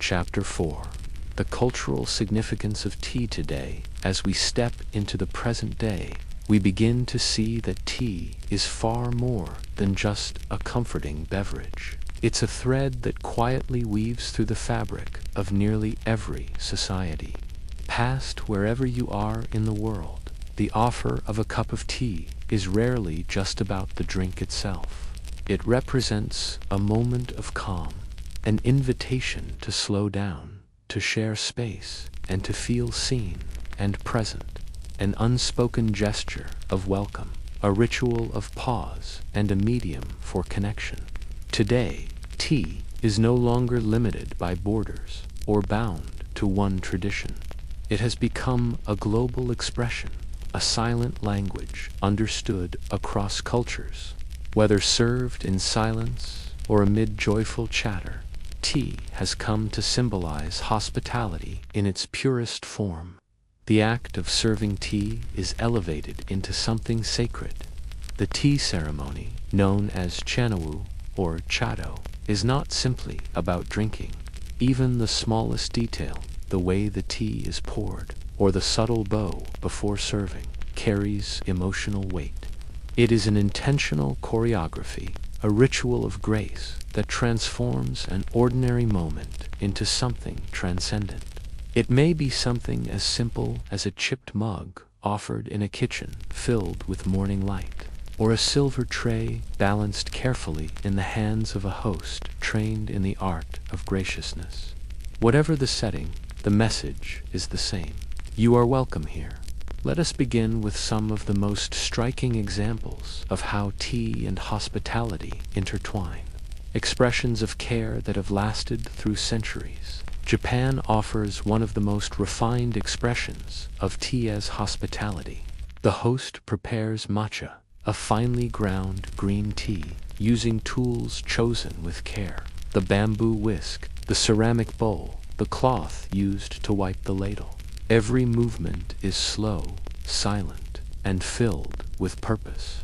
Chapter 4: The Cultural Significance of Tea Today. As we step into the present day, we begin to see that tea is far more than just a comforting beverage. It's a thread that quietly weaves through the fabric of nearly every society. Past wherever you are in the world, the offer of a cup of tea is rarely just about the drink itself. It represents a moment of calm, an invitation to slow down, to share space, and to feel seen and present, an unspoken gesture of welcome, a ritual of pause, and a medium for connection. Today, tea is no longer limited by borders or bound to one tradition. It has become a global expression, a silent language understood across cultures. Whether served in silence or amid joyful chatter, tea has come to symbolize hospitality in its purest form. The act of serving tea is elevated into something sacred. The tea ceremony, known as chanawu or chado, is not simply about drinking. Even the smallest detail, the way the tea is poured, or the subtle bow before serving, carries emotional weight. It is an intentional choreography, a ritual of grace that transforms an ordinary moment into something transcendent. It may be something as simple as a chipped mug offered in a kitchen filled with morning light, or a silver tray balanced carefully in the hands of a host trained in the art of graciousness. Whatever the setting, the message is the same. You are welcome here. Let us begin with some of the most striking examples of how tea and hospitality intertwine. Expressions of care that have lasted through centuries. Japan offers one of the most refined expressions of tea as hospitality. The host prepares matcha, a finely ground green tea, using tools chosen with care. The bamboo whisk, the ceramic bowl, the cloth used to wipe the ladle. Every movement is slow, silent, and filled with purpose.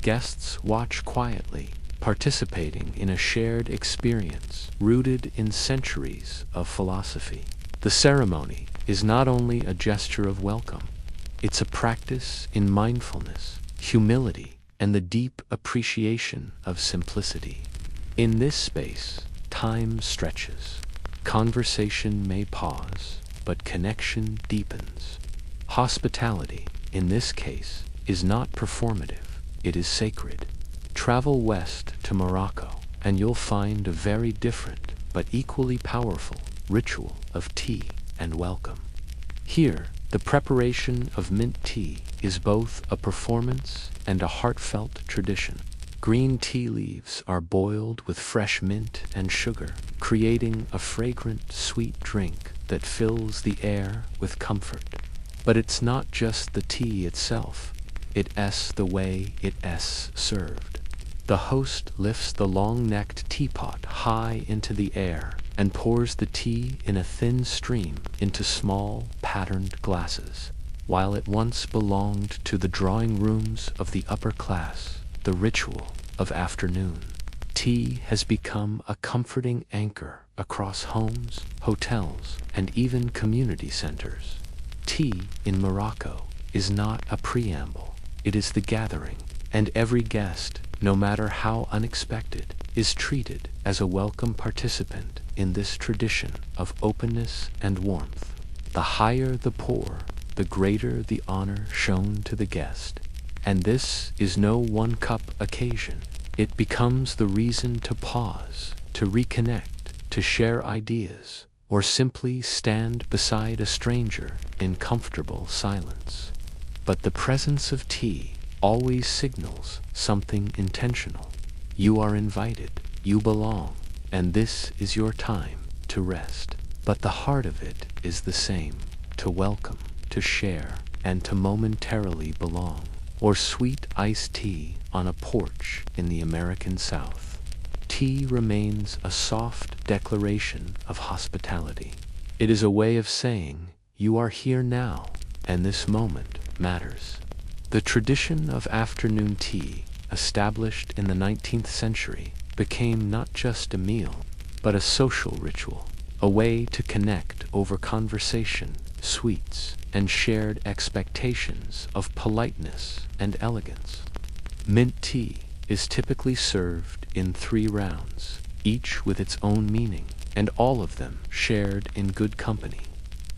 Guests watch quietly, participating in a shared experience rooted in centuries of philosophy. The ceremony is not only a gesture of welcome, it's a practice in mindfulness, humility, and the deep appreciation of simplicity. In this space, time stretches. Conversation may pause, but connection deepens. Hospitality, in this case, is not performative, it is sacred. Travel west to Morocco, and you'll find a very different, but equally powerful, ritual of tea and welcome. Here, the preparation of mint tea is both a performance and a heartfelt tradition. Green tea leaves are boiled with fresh mint and sugar, creating a fragrant, sweet drink that fills the air with comfort. But it's not just the tea itself, it's the way it's served. The host lifts the long-necked teapot high into the air and pours the tea in a thin stream into small, patterned glasses. While it once belonged to the drawing rooms of the upper class, the ritual of afternoon, tea has become a comforting anchor across homes, hotels, and even community centers. Tea in Morocco is not a preamble, it is the gathering, and every guest, no matter how unexpected, is treated as a welcome participant in this tradition of openness and warmth. The higher the pour, the greater the honor shown to the guest. And this is no one-cup occasion. It becomes the reason to pause, to reconnect, to share ideas, or simply stand beside a stranger in comfortable silence. But the presence of tea always signals something intentional. You are invited, you belong, and this is your time to rest. But the heart of it is the same, to welcome, to share, and to momentarily belong. Or sweet iced tea on a porch in the American South. Tea remains a soft declaration of hospitality. It is a way of saying, you are here now, and this moment matters. The tradition of afternoon tea, established in the 19th century, became not just a meal, but a social ritual. a way to connect over conversation, sweets, and shared expectations of politeness and elegance. Mint tea is typically served in 3 rounds, each with its own meaning, and all of them shared in good company.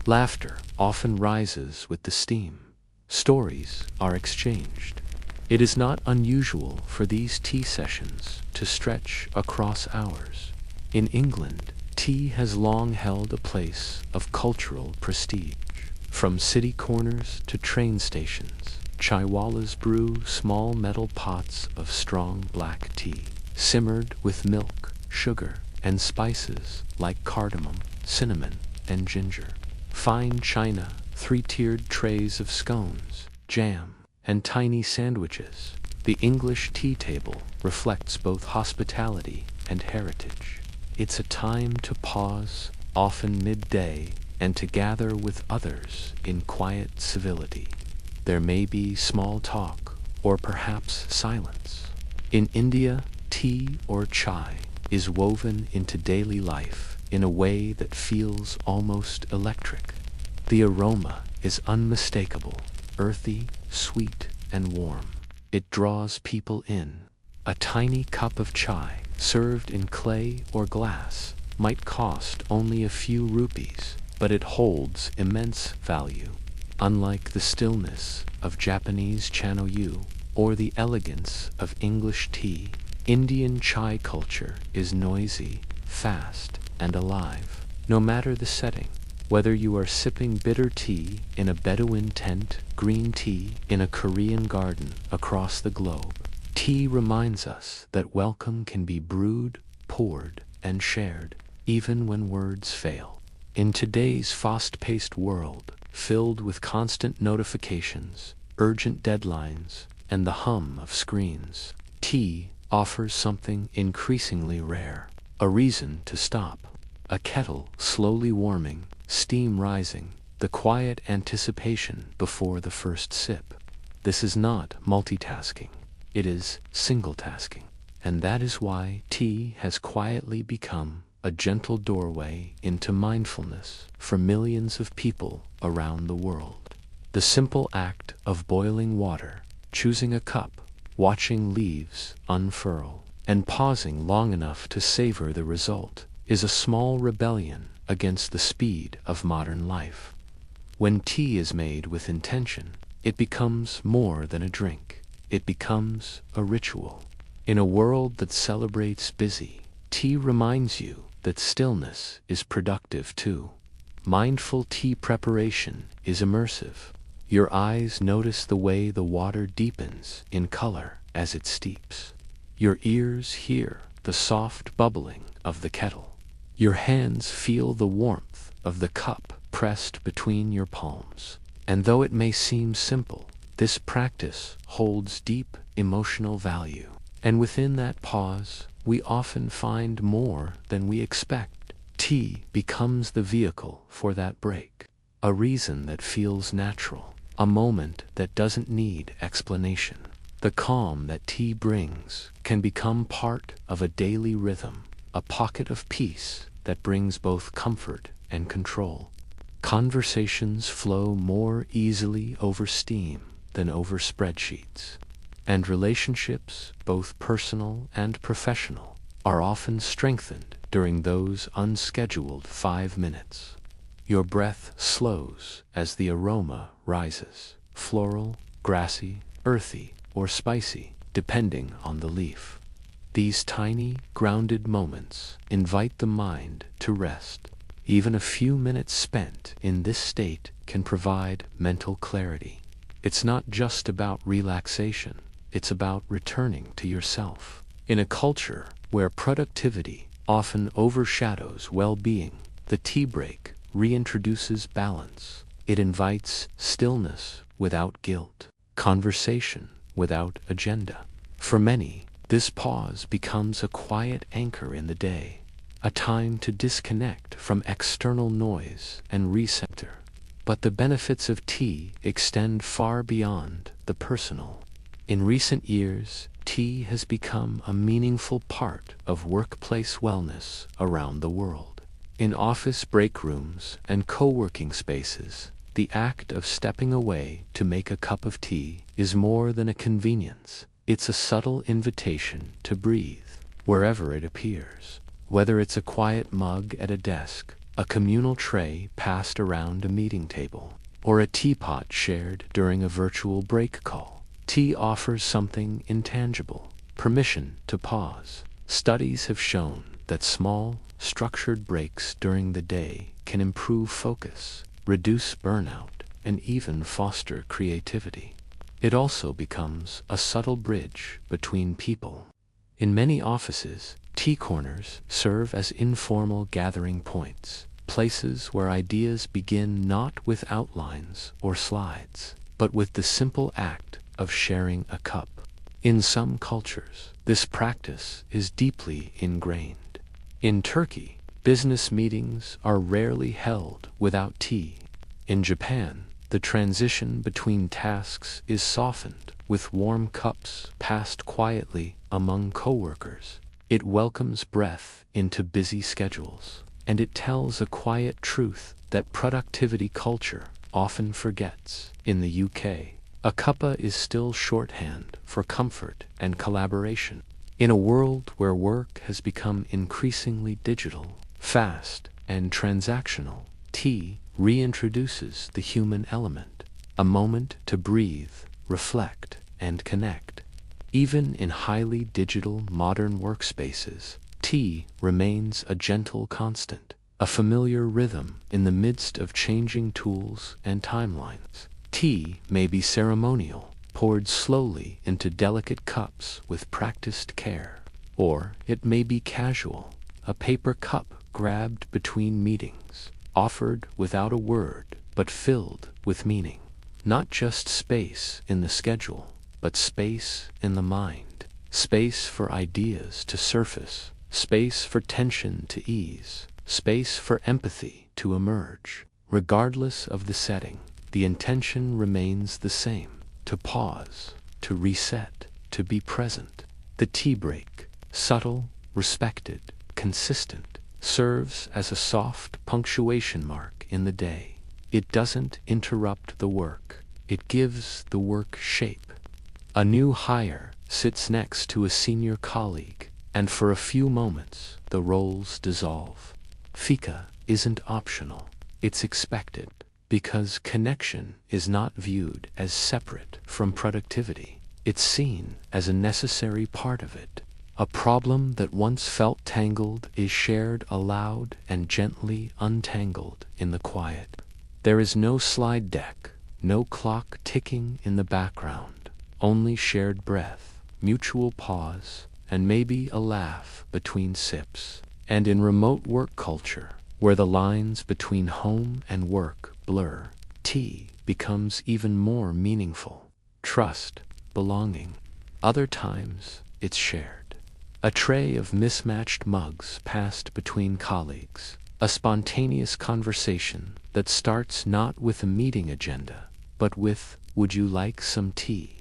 Laughter often rises with the steam. Stories are exchanged. It is not unusual for these tea sessions to stretch across hours. In England, tea has long held a place of cultural prestige. From city corners to train stations, chaiwalas brew small metal pots of strong black tea, simmered with milk, sugar, and spices like cardamom, cinnamon, and ginger. Fine china, 3-tiered trays of scones, jam, and tiny sandwiches. The English tea table reflects both hospitality and heritage. It's a time to pause, often midday, and to gather with others in quiet civility. There may be small talk, or perhaps silence. In India, tea or chai is woven into daily life in a way that feels almost electric. The aroma is unmistakable, earthy, sweet, and warm. It draws people in. A tiny cup of chai, served in clay or glass, might cost only a few rupees, but it holds immense value. Unlike the stillness of Japanese chanoyu or the elegance of English tea, Indian chai culture is noisy, fast, and alive. No matter the setting, whether you are sipping bitter tea in a Bedouin tent, green tea in a Korean garden across the globe, tea reminds us that welcome can be brewed, poured, and shared, even when words fail. In today's fast-paced world, filled with constant notifications, urgent deadlines, and the hum of screens, tea offers something increasingly rare: a reason to stop. A kettle slowly warming, steam rising, the quiet anticipation before the first sip. This is not multitasking. It is single-tasking. And that is why tea has quietly become a gentle doorway into mindfulness for millions of people around the world. The simple act of boiling water, choosing a cup, watching leaves unfurl, and pausing long enough to savor the result is a small rebellion against the speed of modern life. When tea is made with intention, it becomes more than a drink. It becomes a ritual. In a world that celebrates busy, tea reminds you that stillness is productive too. Mindful tea preparation is immersive. Your eyes notice the way the water deepens in color as it steeps. Your ears hear the soft bubbling of the kettle. Your hands feel the warmth of the cup pressed between your palms. And though it may seem simple, this practice holds deep emotional value. And within that pause, we often find more than we expect. Tea becomes the vehicle for that break, a reason that feels natural, a moment that doesn't need explanation. The calm that tea brings can become part of a daily rhythm, a pocket of peace that brings both comfort and control. Conversations flow more easily over steam than over spreadsheets. And relationships, both personal and professional, are often strengthened during those unscheduled 5 minutes. Your breath slows as the aroma rises, floral, grassy, earthy, or spicy, depending on the leaf. These tiny, grounded moments invite the mind to rest. Even a few minutes spent in this state can provide mental clarity. It's not just about relaxation. It's about returning to yourself. In a culture where productivity often overshadows well-being, the tea break reintroduces balance. It invites stillness without guilt, conversation without agenda. For many, this pause becomes a quiet anchor in the day, a time to disconnect from external noise and recenter. But the benefits of tea extend far beyond the personal. In recent years, tea has become a meaningful part of workplace wellness around the world. In office break rooms and co-working spaces, the act of stepping away to make a cup of tea is more than a convenience. It's a subtle invitation to breathe wherever it appears. Whether it's a quiet mug at a desk, a communal tray passed around a meeting table, or a teapot shared during a virtual break call, tea offers something intangible: permission to pause. Studies have shown that small, structured breaks during the day can improve focus, reduce burnout, and even foster creativity. It also becomes a subtle bridge between people. In many offices, tea corners serve as informal gathering points, places where ideas begin not with outlines or slides, but with the simple act of sharing a cup. In some cultures, this practice is deeply ingrained. In Turkey, business meetings are rarely held without tea. In Japan, the transition between tasks is softened with warm cups passed quietly among coworkers. It welcomes breath into busy schedules, and it tells a quiet truth that productivity culture often forgets. In the UK, a cuppa is still shorthand for comfort and collaboration. In a world where work has become increasingly digital, fast, and transactional, tea reintroduces the human element, a moment to breathe, reflect, and connect. Even in highly digital modern workspaces, tea remains a gentle constant, a familiar rhythm in the midst of changing tools and timelines. Tea may be ceremonial, poured slowly into delicate cups with practiced care, or it may be casual, a paper cup grabbed between meetings, offered without a word but filled with meaning. Not just space in the schedule, but space in the mind, space for ideas to surface, space for tension to ease, space for empathy to emerge. Regardless of the setting, the intention remains the same: to pause, to reset, to be present. The tea break, subtle, respected, consistent, serves as a soft punctuation mark in the day. It doesn't interrupt the work, it gives the work shape. A new hire sits next to a senior colleague, and for a few moments the roles dissolve. Fika isn't optional, it's expected, because connection is not viewed as separate from productivity. It's seen as a necessary part of it. A problem that once felt tangled is shared aloud and gently untangled in the quiet. There is no slide deck, no clock ticking in the background, only shared breath, mutual pause, and maybe a laugh between sips. And in remote work culture, where the lines between home and work blur, tea becomes even more meaningful. Trust, belonging. Other times, it's shared. A tray of mismatched mugs passed between colleagues, a spontaneous conversation that starts not with a meeting agenda, but with, "Would you like some tea?"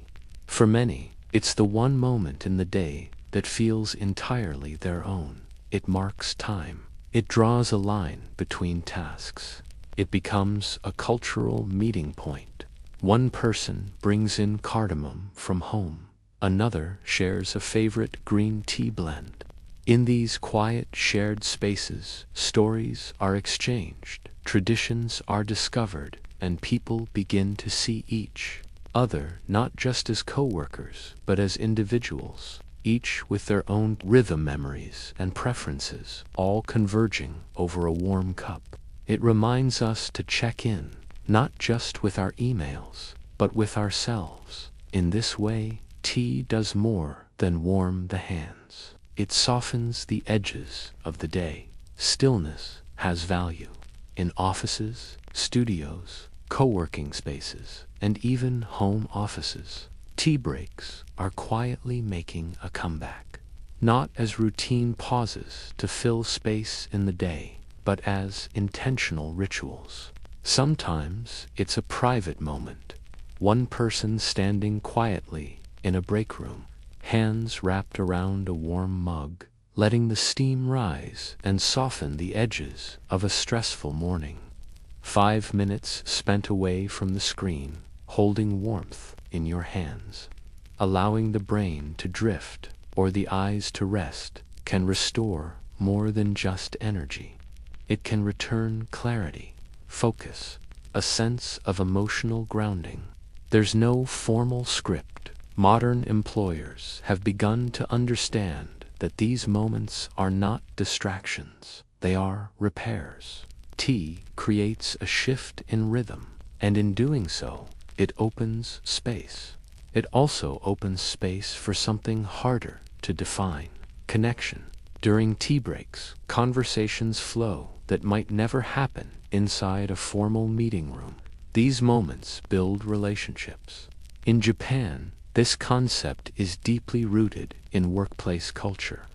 For many, it's the one moment in the day that feels entirely their own. It marks time. It draws a line between tasks. It becomes a cultural meeting point. One person brings in cardamom from home. Another shares a favorite green tea blend. In these quiet, shared spaces, stories are exchanged, traditions are discovered, and people begin to see each other not just as co-workers, but as individuals, each with their own rhythm, memories, and preferences, all converging over a warm cup. It reminds us to check in, not just with our emails, but with ourselves. In this way, tea does more than warm the hands. It softens the edges of the day. Stillness has value. In offices, studios, co-working spaces, and even home offices, tea breaks are quietly making a comeback. Not as routine pauses to fill space in the day, but as intentional rituals. Sometimes it's a private moment. One person standing quietly in a break room, hands wrapped around a warm mug, letting the steam rise and soften the edges of a stressful morning. 5 minutes spent away from the screen, holding warmth in your hands. Allowing the brain to drift or the eyes to rest can restore more than just energy. It can return clarity, focus, a sense of emotional grounding. There's no formal script. Modern employers have begun to understand that these moments are not distractions, they are repairs. Tea creates a shift in rhythm, and in doing so, it opens space. It also opens space for something harder to define: connection. During tea breaks, conversations flow that might never happen inside a formal meeting room. These moments build relationships. In Japan, this concept is deeply rooted in workplace culture.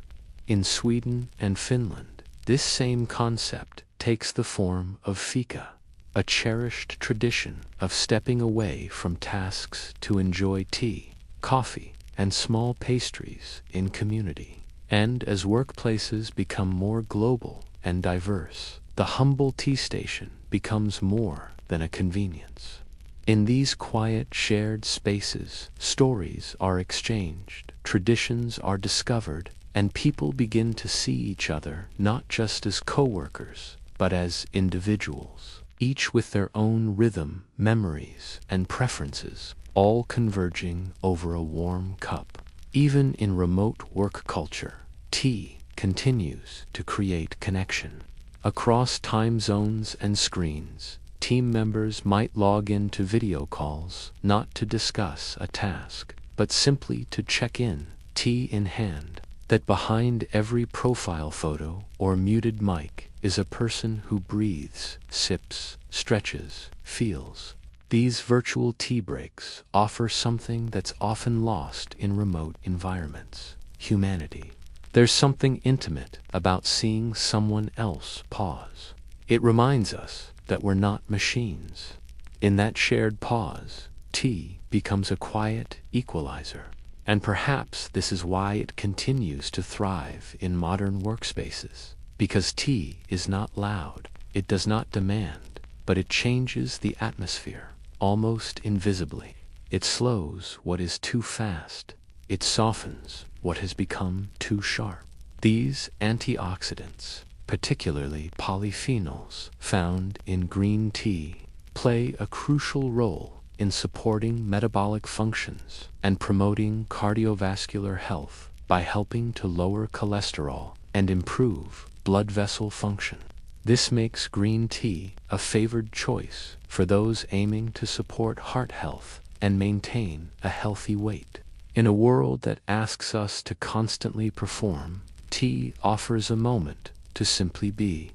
In Sweden and Finland, this same concept takes the form of fika, a cherished tradition of stepping away from tasks to enjoy tea, coffee, and small pastries in community. And as workplaces become more global and diverse, the humble tea station becomes more than a convenience. In these quiet, shared spaces, stories are exchanged, traditions are discovered, and people begin to see each other not just as co-workers, but as individuals, each with their own rhythm, memories, and preferences, all converging over a warm cup. Even in remote work culture, tea continues to create connection. Across time zones and screens, team members might log into video calls not to discuss a task, but simply to check in, tea in hand. That behind every profile photo or muted mic is a person who breathes, sips, stretches, feels. These virtual tea breaks offer something that's often lost in remote environments: humanity. There's something intimate about seeing someone else pause. It reminds us that we're not machines. In that shared pause, tea becomes a quiet equalizer. And perhaps this is why it continues to thrive in modern workspaces. Because tea is not loud, it does not demand, but it changes the atmosphere, almost invisibly. It slows what is too fast. It softens what has become too sharp. These antioxidants, particularly polyphenols found in green tea, play a crucial role in supporting metabolic functions and promoting cardiovascular health by helping to lower cholesterol and improve blood vessel function. This makes green tea a favored choice for those aiming to support heart health and maintain a healthy weight. In a world that asks us to constantly perform, tea offers a moment to simply be.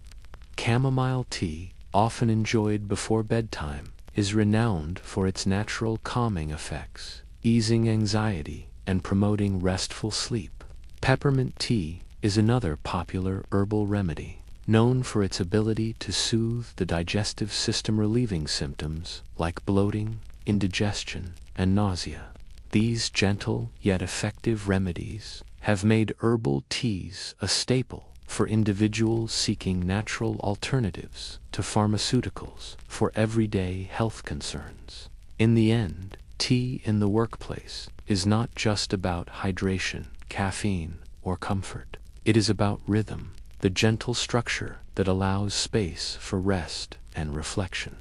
Chamomile tea, often enjoyed before bedtime, is renowned for its natural calming effects, easing anxiety and promoting restful sleep. Peppermint tea is another popular herbal remedy, known for its ability to soothe the digestive system, relieving symptoms like bloating, indigestion, and nausea. These gentle yet effective remedies have made herbal teas a staple for individuals seeking natural alternatives to pharmaceuticals for everyday health concerns. In the end, tea in the workplace is not just about hydration, caffeine, or comfort. It is about rhythm, the gentle structure that allows space for rest and reflection.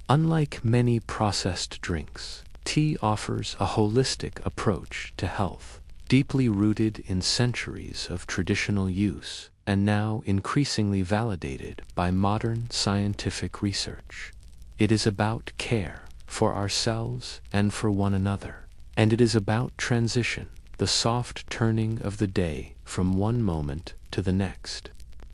Unlike many processed drinks, tea offers a holistic approach to health, deeply rooted in centuries of traditional use and now increasingly validated by modern scientific research. It is about care for ourselves and for one another, and it is about transition, the soft turning of the day from one moment to the next,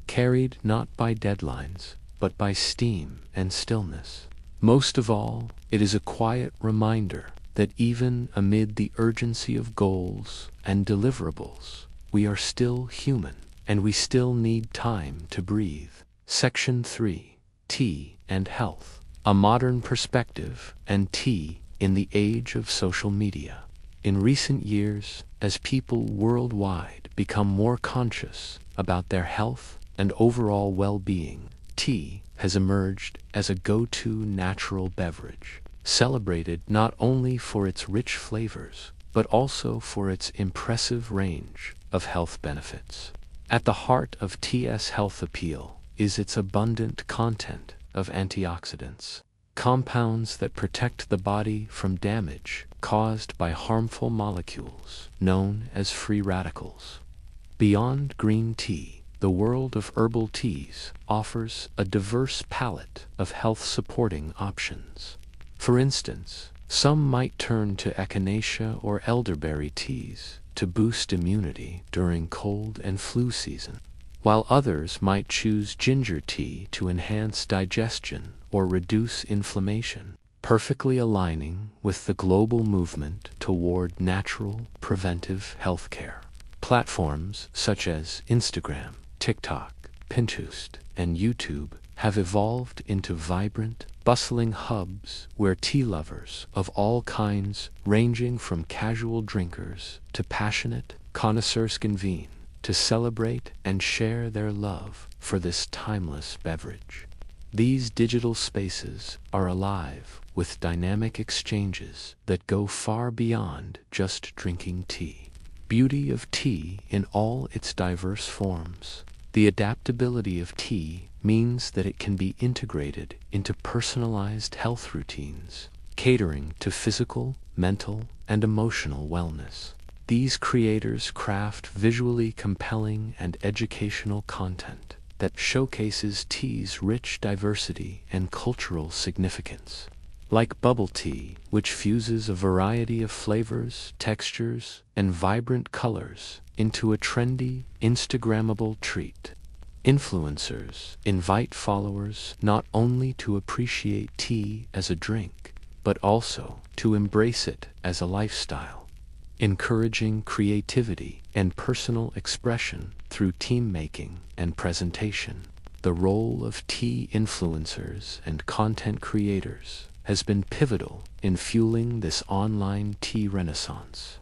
carried not by deadlines, but by steam and stillness. Most of all, it is a quiet reminder that even amid the urgency of goals and deliverables, we are still human, and we still need time to breathe. Section 3. Tea and Health. A Modern Perspective and Tea in the Age of Social Media. In recent years, as people worldwide become more conscious about their health and overall well-being, tea has emerged as a go-to natural beverage, celebrated not only for its rich flavors, but also for its impressive range of health benefits. At the heart of tea's health appeal is its abundant content of antioxidants, compounds that protect the body from damage caused by harmful molecules known as free radicals. Beyond green tea, the world of herbal teas offers a diverse palette of health-supporting options. For instance, some might turn to echinacea or elderberry teas to boost immunity during cold and flu season, while others might choose ginger tea to enhance digestion or reduce inflammation, perfectly aligning with the global movement toward natural, preventive healthcare. Platforms such as Instagram, TikTok, Pinterest, and YouTube have evolved into vibrant, bustling hubs where tea lovers of all kinds, ranging from casual drinkers to passionate connoisseurs, convene to celebrate and share their love for this timeless beverage. These digital spaces are alive with dynamic exchanges that go far beyond just drinking tea. Beauty of tea in all its diverse forms. The adaptability of tea means that it can be integrated into personalized health routines, catering to physical, mental, and emotional wellness. These creators craft visually compelling and educational content that showcases tea's rich diversity and cultural significance. Like bubble tea, which fuses a variety of flavors, textures, and vibrant colors into a trendy, Instagrammable treat. Influencers invite followers not only to appreciate tea as a drink, but also to embrace it as a lifestyle, encouraging creativity and personal expression through team making and presentation. The role of tea influencers and content creators has been pivotal in fueling this online tea renaissance.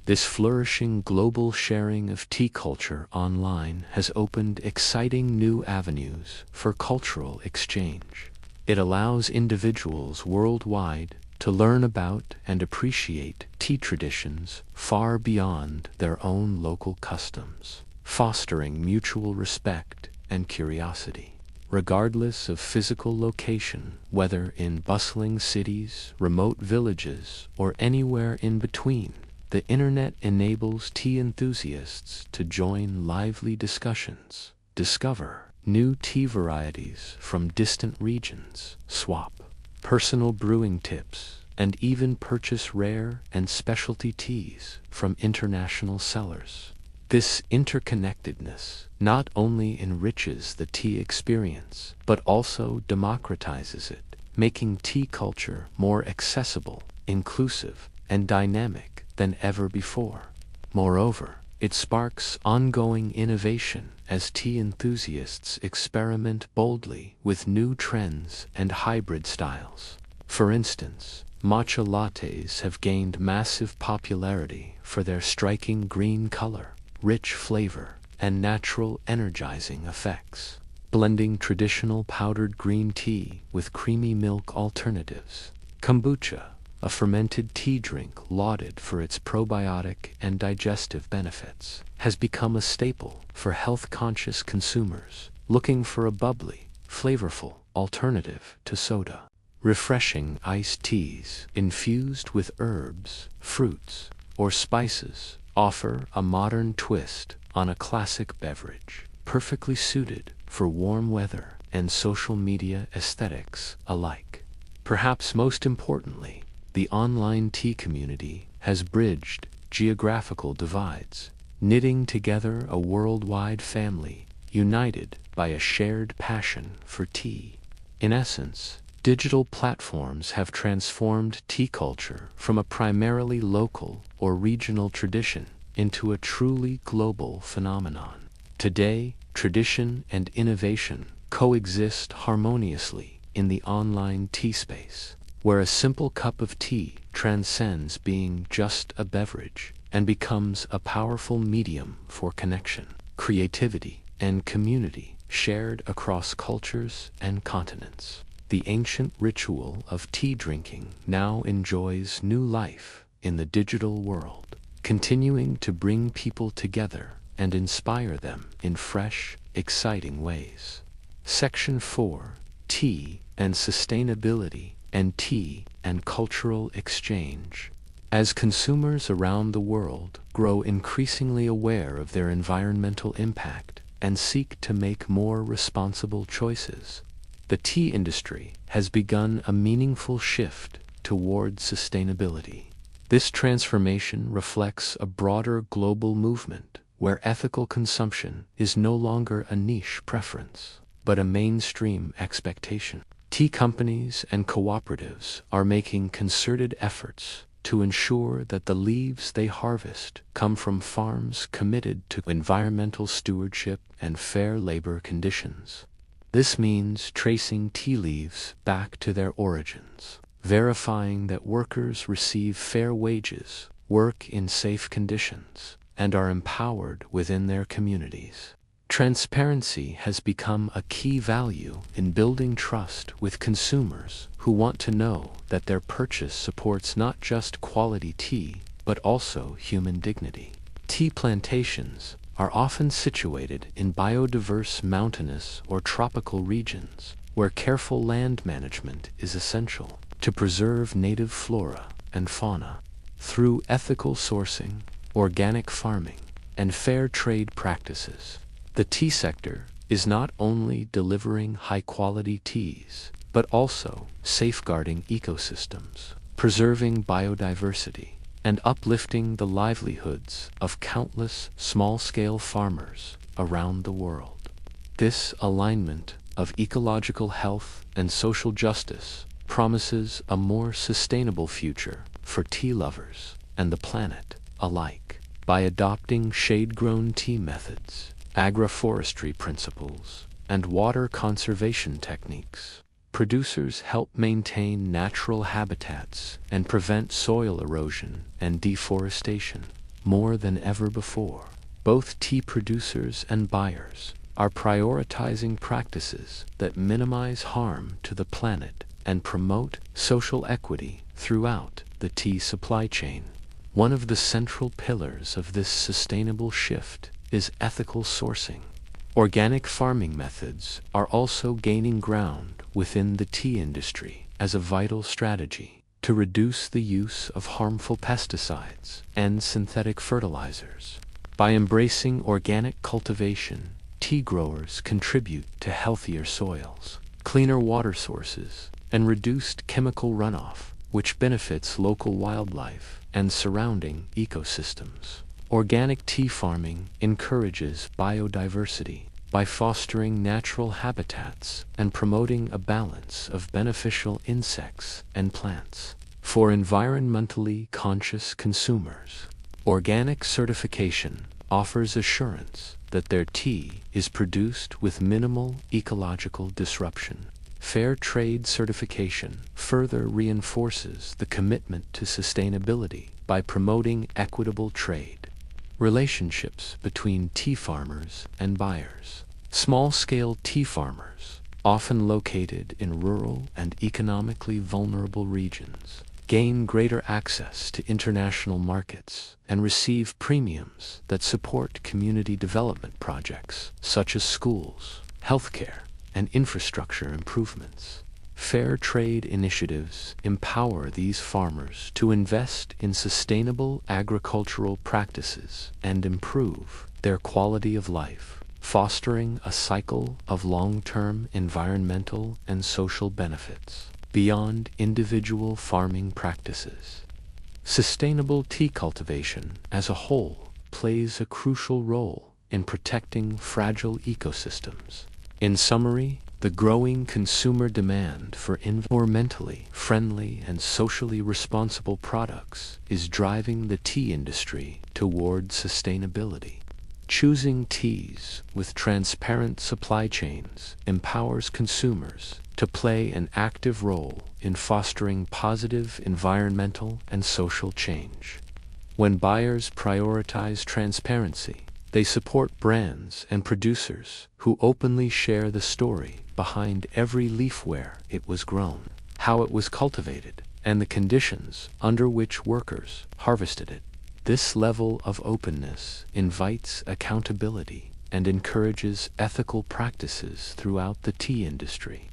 This flourishing global sharing of tea culture online has opened exciting new avenues for cultural exchange. It allows individuals worldwide to learn about and appreciate tea traditions far beyond their own local customs, fostering mutual respect and curiosity. Regardless of physical location, whether in bustling cities, remote villages, or anywhere in between, the internet enables tea enthusiasts to join lively discussions, discover new tea varieties from distant regions, swap personal brewing tips, and even purchase rare and specialty teas from international sellers. This interconnectedness not only enriches the tea experience, but also democratizes it, making tea culture more accessible, inclusive, and dynamic than ever before. Moreover, it sparks ongoing innovation as tea enthusiasts experiment boldly with new trends and hybrid styles. For instance, matcha lattes have gained massive popularity for their striking green color, rich flavor, and natural energizing effects, blending traditional powdered green tea with creamy milk alternatives. Kombucha, a fermented tea drink lauded for its probiotic and digestive benefits, has become a staple for health-conscious consumers looking for a bubbly, flavorful alternative to soda. Refreshing iced teas infused with herbs, fruits, or spices offer a modern twist on a classic beverage, perfectly suited for warm weather and social media aesthetics alike. Perhaps most importantly, the online tea community has bridged geographical divides, knitting together a worldwide family united by a shared passion for tea. In essence, digital platforms have transformed tea culture from a primarily local or regional tradition into a truly global phenomenon. Today, tradition and innovation coexist harmoniously in the online tea space, where a simple cup of tea transcends being just a beverage and becomes a powerful medium for connection, creativity, and community shared across cultures and continents. The ancient ritual of tea drinking now enjoys new life in the digital world, continuing to bring people together and inspire them in fresh, exciting ways. Section 4: Tea and Sustainability and Tea and Cultural Exchange. As consumers around the world grow increasingly aware of their environmental impact and seek to make more responsible choices, the tea industry has begun a meaningful shift toward sustainability. This transformation reflects a broader global movement where ethical consumption is no longer a niche preference, but a mainstream expectation. Tea companies and cooperatives are making concerted efforts to ensure that the leaves they harvest come from farms committed to environmental stewardship and fair labor conditions. This means tracing tea leaves back to their origins, verifying that workers receive fair wages, work in safe conditions, and are empowered within their communities. Transparency has become a key value in building trust with consumers who want to know that their purchase supports not just quality tea, but also human dignity. Tea plantations are often situated in biodiverse mountainous or tropical regions where careful land management is essential to preserve native flora and fauna. Through ethical sourcing, organic farming, and fair trade practices, the tea sector is not only delivering high-quality teas, but also safeguarding ecosystems, preserving biodiversity, and uplifting the livelihoods of countless small-scale farmers around the world. This alignment of ecological health and social justice promises a more sustainable future for tea lovers and the planet alike. By adopting shade-grown tea methods, agroforestry principles, and water conservation techniques, producers help maintain natural habitats and prevent soil erosion and deforestation. More than ever before, both tea producers and buyers are prioritizing practices that minimize harm to the planet and promote social equity throughout the tea supply chain. One of the central pillars of this sustainable shift is ethical sourcing. Organic farming methods are also gaining ground within the tea industry as a vital strategy to reduce the use of harmful pesticides and synthetic fertilizers. By embracing organic cultivation, tea growers contribute to healthier soils, cleaner water sources, and reduced chemical runoff, which benefits local wildlife and surrounding ecosystems. Organic tea farming encourages biodiversity by fostering natural habitats and promoting a balance of beneficial insects and plants. For environmentally conscious consumers, organic certification offers assurance that their tea is produced with minimal ecological disruption. Fair trade certification further reinforces the commitment to sustainability by promoting equitable trade. Relationships between tea farmers and buyers. Small-scale tea farmers, often located in rural and economically vulnerable regions, gain greater access to international markets and receive premiums that support community development projects such as schools, healthcare, and infrastructure improvements. Fair trade initiatives empower these farmers to invest in sustainable agricultural practices and improve their quality of life, fostering a cycle of long-term environmental and social benefits beyond individual farming practices. Sustainable tea cultivation as a whole plays a crucial role in protecting fragile ecosystems. In summary, the growing consumer demand for environmentally friendly and socially responsible products is driving the tea industry toward sustainability. Choosing teas with transparent supply chains empowers consumers to play an active role in fostering positive environmental and social change. When buyers prioritize transparency, they support brands and producers who openly share the story behind every leaf, where it was grown, how it was cultivated, and the conditions under which workers harvested it. This level of openness invites accountability and encourages ethical practices throughout the tea industry.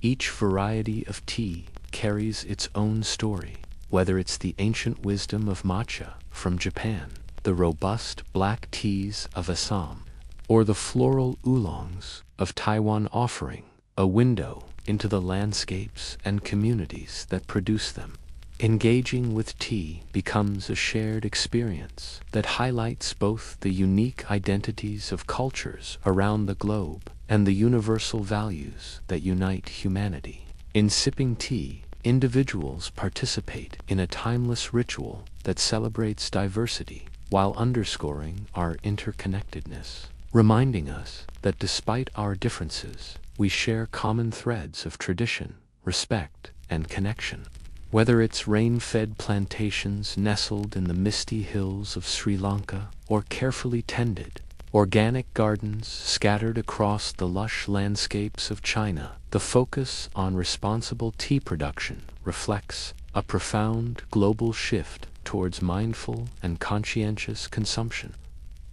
Each variety of tea carries its own story, whether it's the ancient wisdom of matcha from Japan, the robust black teas of Assam, or the floral oolongs of Taiwan, offering a window into the landscapes and communities that produce them. Engaging with tea becomes a shared experience that highlights both the unique identities of cultures around the globe and the universal values that unite humanity. In sipping tea, individuals participate in a timeless ritual that celebrates diversity while underscoring our interconnectedness, reminding us that despite our differences, we share common threads of tradition, respect, and connection. Whether it's rain-fed plantations nestled in the misty hills of Sri Lanka or carefully tended organic gardens scattered across the lush landscapes of China, the focus on responsible tea production reflects a profound global shift towards mindful and conscientious consumption.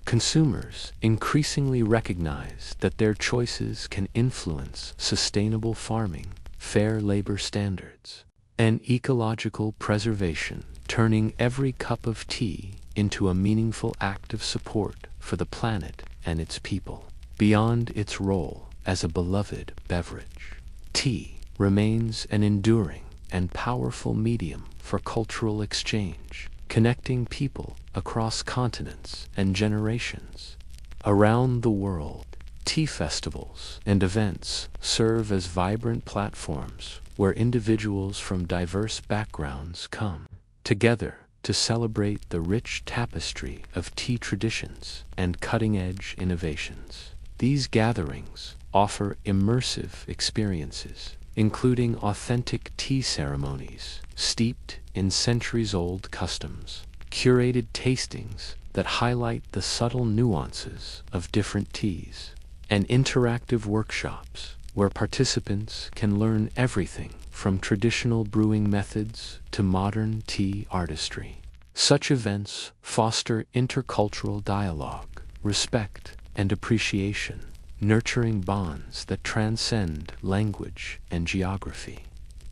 Consumers increasingly recognize that their choices can influence sustainable farming, fair labor standards, and ecological preservation, turning every cup of tea into a meaningful act of support for the planet and its people. Beyond its role as a beloved beverage, tea remains an enduring and powerful medium for cultural exchange, connecting people across continents and generations. Around the world, tea festivals and events serve as vibrant platforms where individuals from diverse backgrounds come together to celebrate the rich tapestry of tea traditions and cutting-edge innovations. These gatherings offer immersive experiences, including authentic tea ceremonies steeped in centuries-old customs, curated tastings that highlight the subtle nuances of different teas, and interactive workshops where participants can learn everything from traditional brewing methods to modern tea artistry. Such events foster intercultural dialogue, respect, and appreciation, nurturing bonds that transcend language and geography.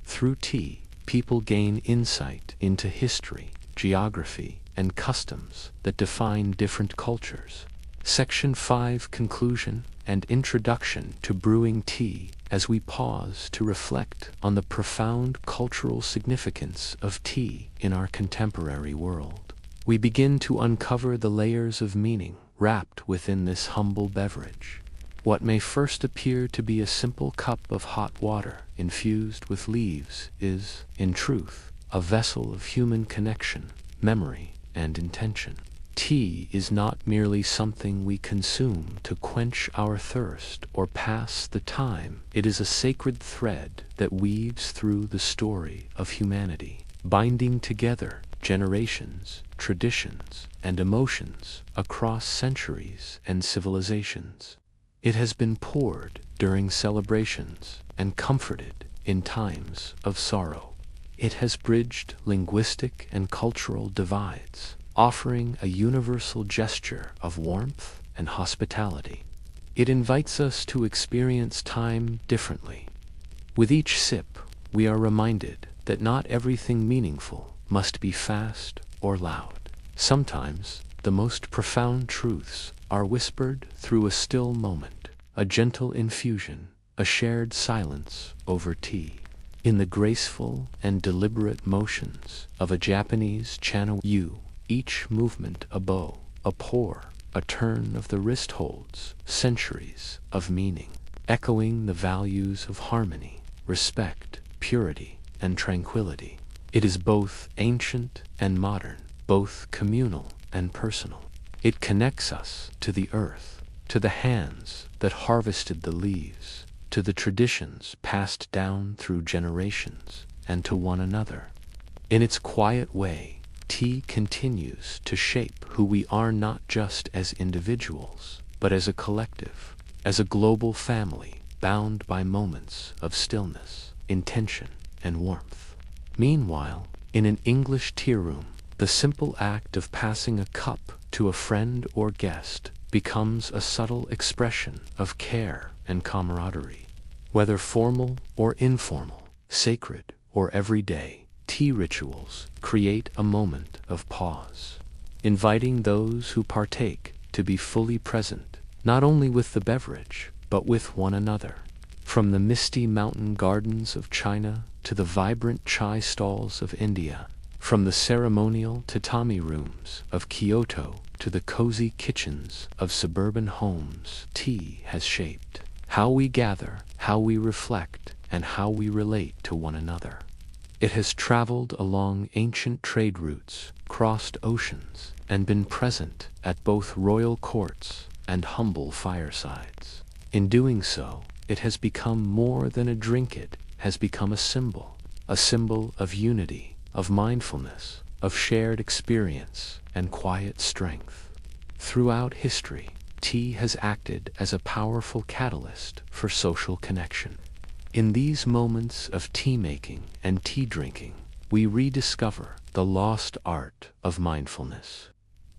Through tea, people gain insight into history, geography, and customs that define different cultures. Section 5: Conclusion and Introduction to Brewing Tea. As we pause to reflect on the profound cultural significance of tea in our contemporary world, we begin to uncover the layers of meaning wrapped within this humble beverage. What may first appear to be a simple cup of hot water infused with leaves is, in truth, a vessel of human connection, memory, and intention. Tea is not merely something we consume to quench our thirst or pass the time. It is a sacred thread that weaves through the story of humanity, binding together generations, traditions, and emotions across centuries and civilizations. It has been poured during celebrations and comforted in times of sorrow. It has bridged linguistic and cultural divides, offering a universal gesture of warmth and hospitality. It invites us to experience time differently. With each sip, we are reminded that not everything meaningful must be fast or loud. Sometimes, the most profound truths are whispered through a still moment, a gentle infusion, a shared silence over tea. In the graceful and deliberate motions of a Japanese chana, each movement a bow, a pour, a turn of the wrist holds centuries of meaning, echoing the values of harmony, respect, purity, and tranquility. It is both ancient and modern, both communal and personal. It connects us to the earth, to the hands that harvested the leaves, to the traditions passed down through generations, and to one another. In its quiet way, tea continues to shape who we are, not just as individuals, but as a collective, as a global family bound by moments of stillness, intention, and warmth. Meanwhile, in an English tea room, the simple act of passing a cup to a friend or guest becomes a subtle expression of care and camaraderie. Whether formal or informal, sacred or everyday, tea rituals create a moment of pause, inviting those who partake to be fully present, not only with the beverage, but with one another. From the misty mountain gardens of China to the vibrant chai stalls of India, from the ceremonial tatami rooms of Kyoto to the cozy kitchens of suburban homes, tea has shaped how we gather, how we reflect, and how we relate to one another. It has traveled along ancient trade routes, crossed oceans, and been present at both royal courts and humble firesides. In doing so, it has become more than a drink. It has become a symbol of unity, of mindfulness, of shared experience, and quiet strength. Throughout history, tea has acted as a powerful catalyst for social connection. In these moments of tea-making and tea-drinking, we rediscover the lost art of mindfulness.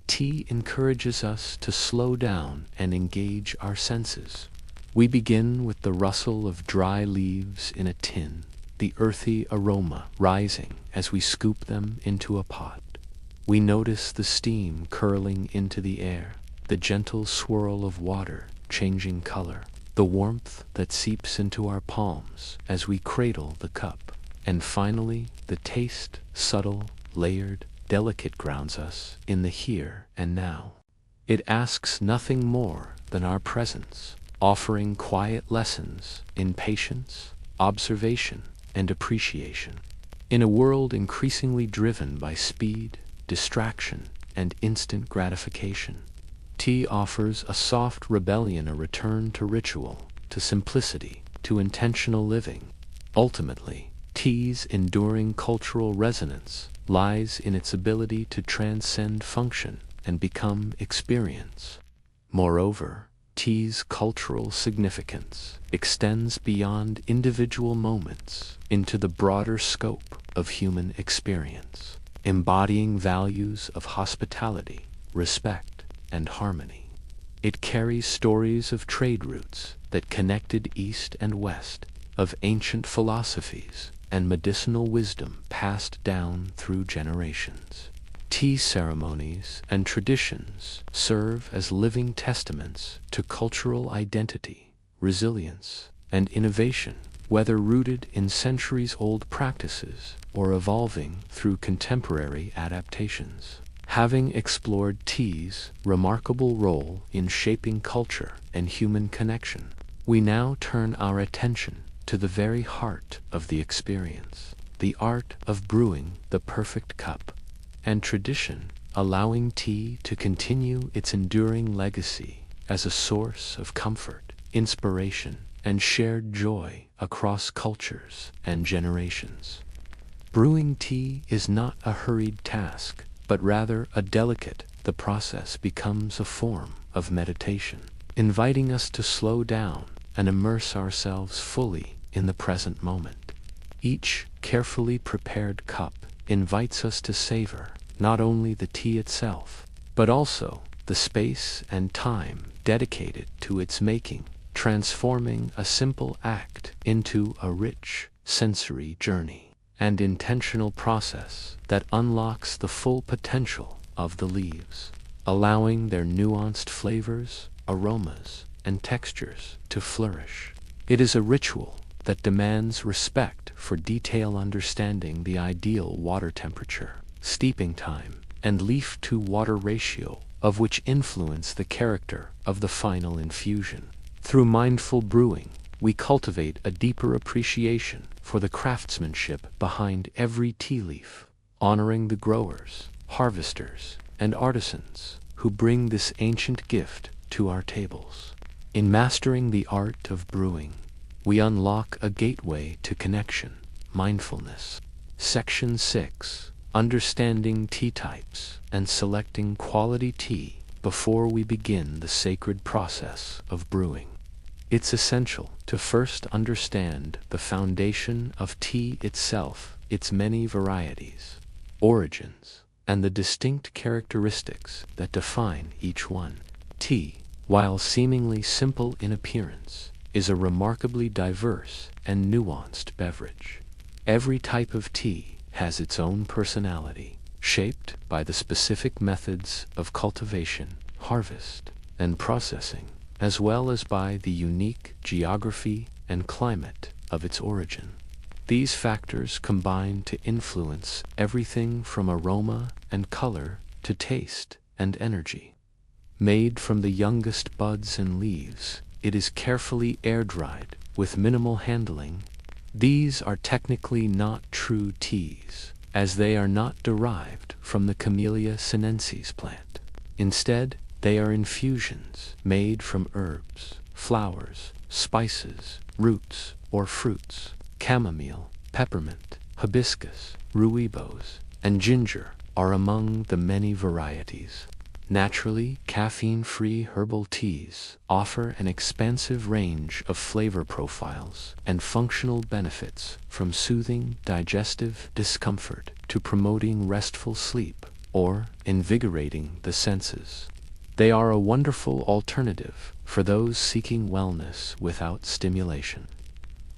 Tea encourages us to slow down and engage our senses. We begin with the rustle of dry leaves in a tin, the earthy aroma rising as we scoop them into a pot. We notice the steam curling into the air, the gentle swirl of water changing color, the warmth that seeps into our palms as we cradle the cup, and finally the taste, subtle, layered, delicate, grounds us in the here and now. It asks nothing more than our presence, offering quiet lessons in patience, observation, and appreciation. In a world increasingly driven by speed, distraction, and instant gratification, tea offers a soft rebellion, a return to ritual, to simplicity, to intentional living. Ultimately, tea's enduring cultural resonance lies in its ability to transcend function and become experience. Moreover, tea's cultural significance extends beyond individual moments into the broader scope of human experience, embodying values of hospitality, respect, and harmony. It carries stories of trade routes that connected East and West, of ancient philosophies and medicinal wisdom passed down through generations. Tea ceremonies and traditions serve as living testaments to cultural identity, resilience, and innovation, whether rooted in centuries-old practices or evolving through contemporary adaptations. Having explored tea's remarkable role in shaping culture and human connection, we now turn our attention to the very heart of the experience, the art of brewing the perfect cup, and tradition, allowing tea to continue its enduring legacy as a source of comfort, inspiration, and shared joy across cultures and generations. Brewing tea is not a hurried task, but rather a delicate. The process becomes a form of meditation, inviting us to slow down and immerse ourselves fully in the present moment. Each carefully prepared cup invites us to savor not only the tea itself, but also the space and time dedicated to its making, transforming a simple act into a rich, sensory journey and intentional process that unlocks the full potential of the leaves, allowing their nuanced flavors, aromas, and textures to flourish. It is a ritual that demands respect for detail, understanding the ideal water temperature, steeping time, and leaf-to-water ratio, of which influence the character of the final infusion. Through mindful brewing, we cultivate a deeper appreciation for the craftsmanship behind every tea leaf, honoring the growers, harvesters, and artisans who bring this ancient gift to our tables. In mastering the art of brewing, we unlock a gateway to connection, mindfulness. Section 6. Understanding tea types and selecting quality tea before we begin the sacred process of brewing. It's essential to first understand the foundation of tea itself, its many varieties, origins, and the distinct characteristics that define each one. Tea, while seemingly simple in appearance, is a remarkably diverse and nuanced beverage. Every type of tea has its own personality, shaped by the specific methods of cultivation, harvest, and processing, as well as by the unique geography and climate of its origin. These factors combine to influence everything from aroma and color to taste and energy. Made from the youngest buds and leaves, it is carefully air-dried with minimal handling. These are technically not true teas, as they are not derived from the Camellia sinensis plant. Instead, they are infusions made from herbs, flowers, spices, roots, or fruits. Chamomile, peppermint, hibiscus, rooibos, and ginger are among the many varieties. Naturally, caffeine-free herbal teas offer an expansive range of flavor profiles and functional benefits, from soothing digestive discomfort to promoting restful sleep or invigorating the senses. They are a wonderful alternative for those seeking wellness without stimulation.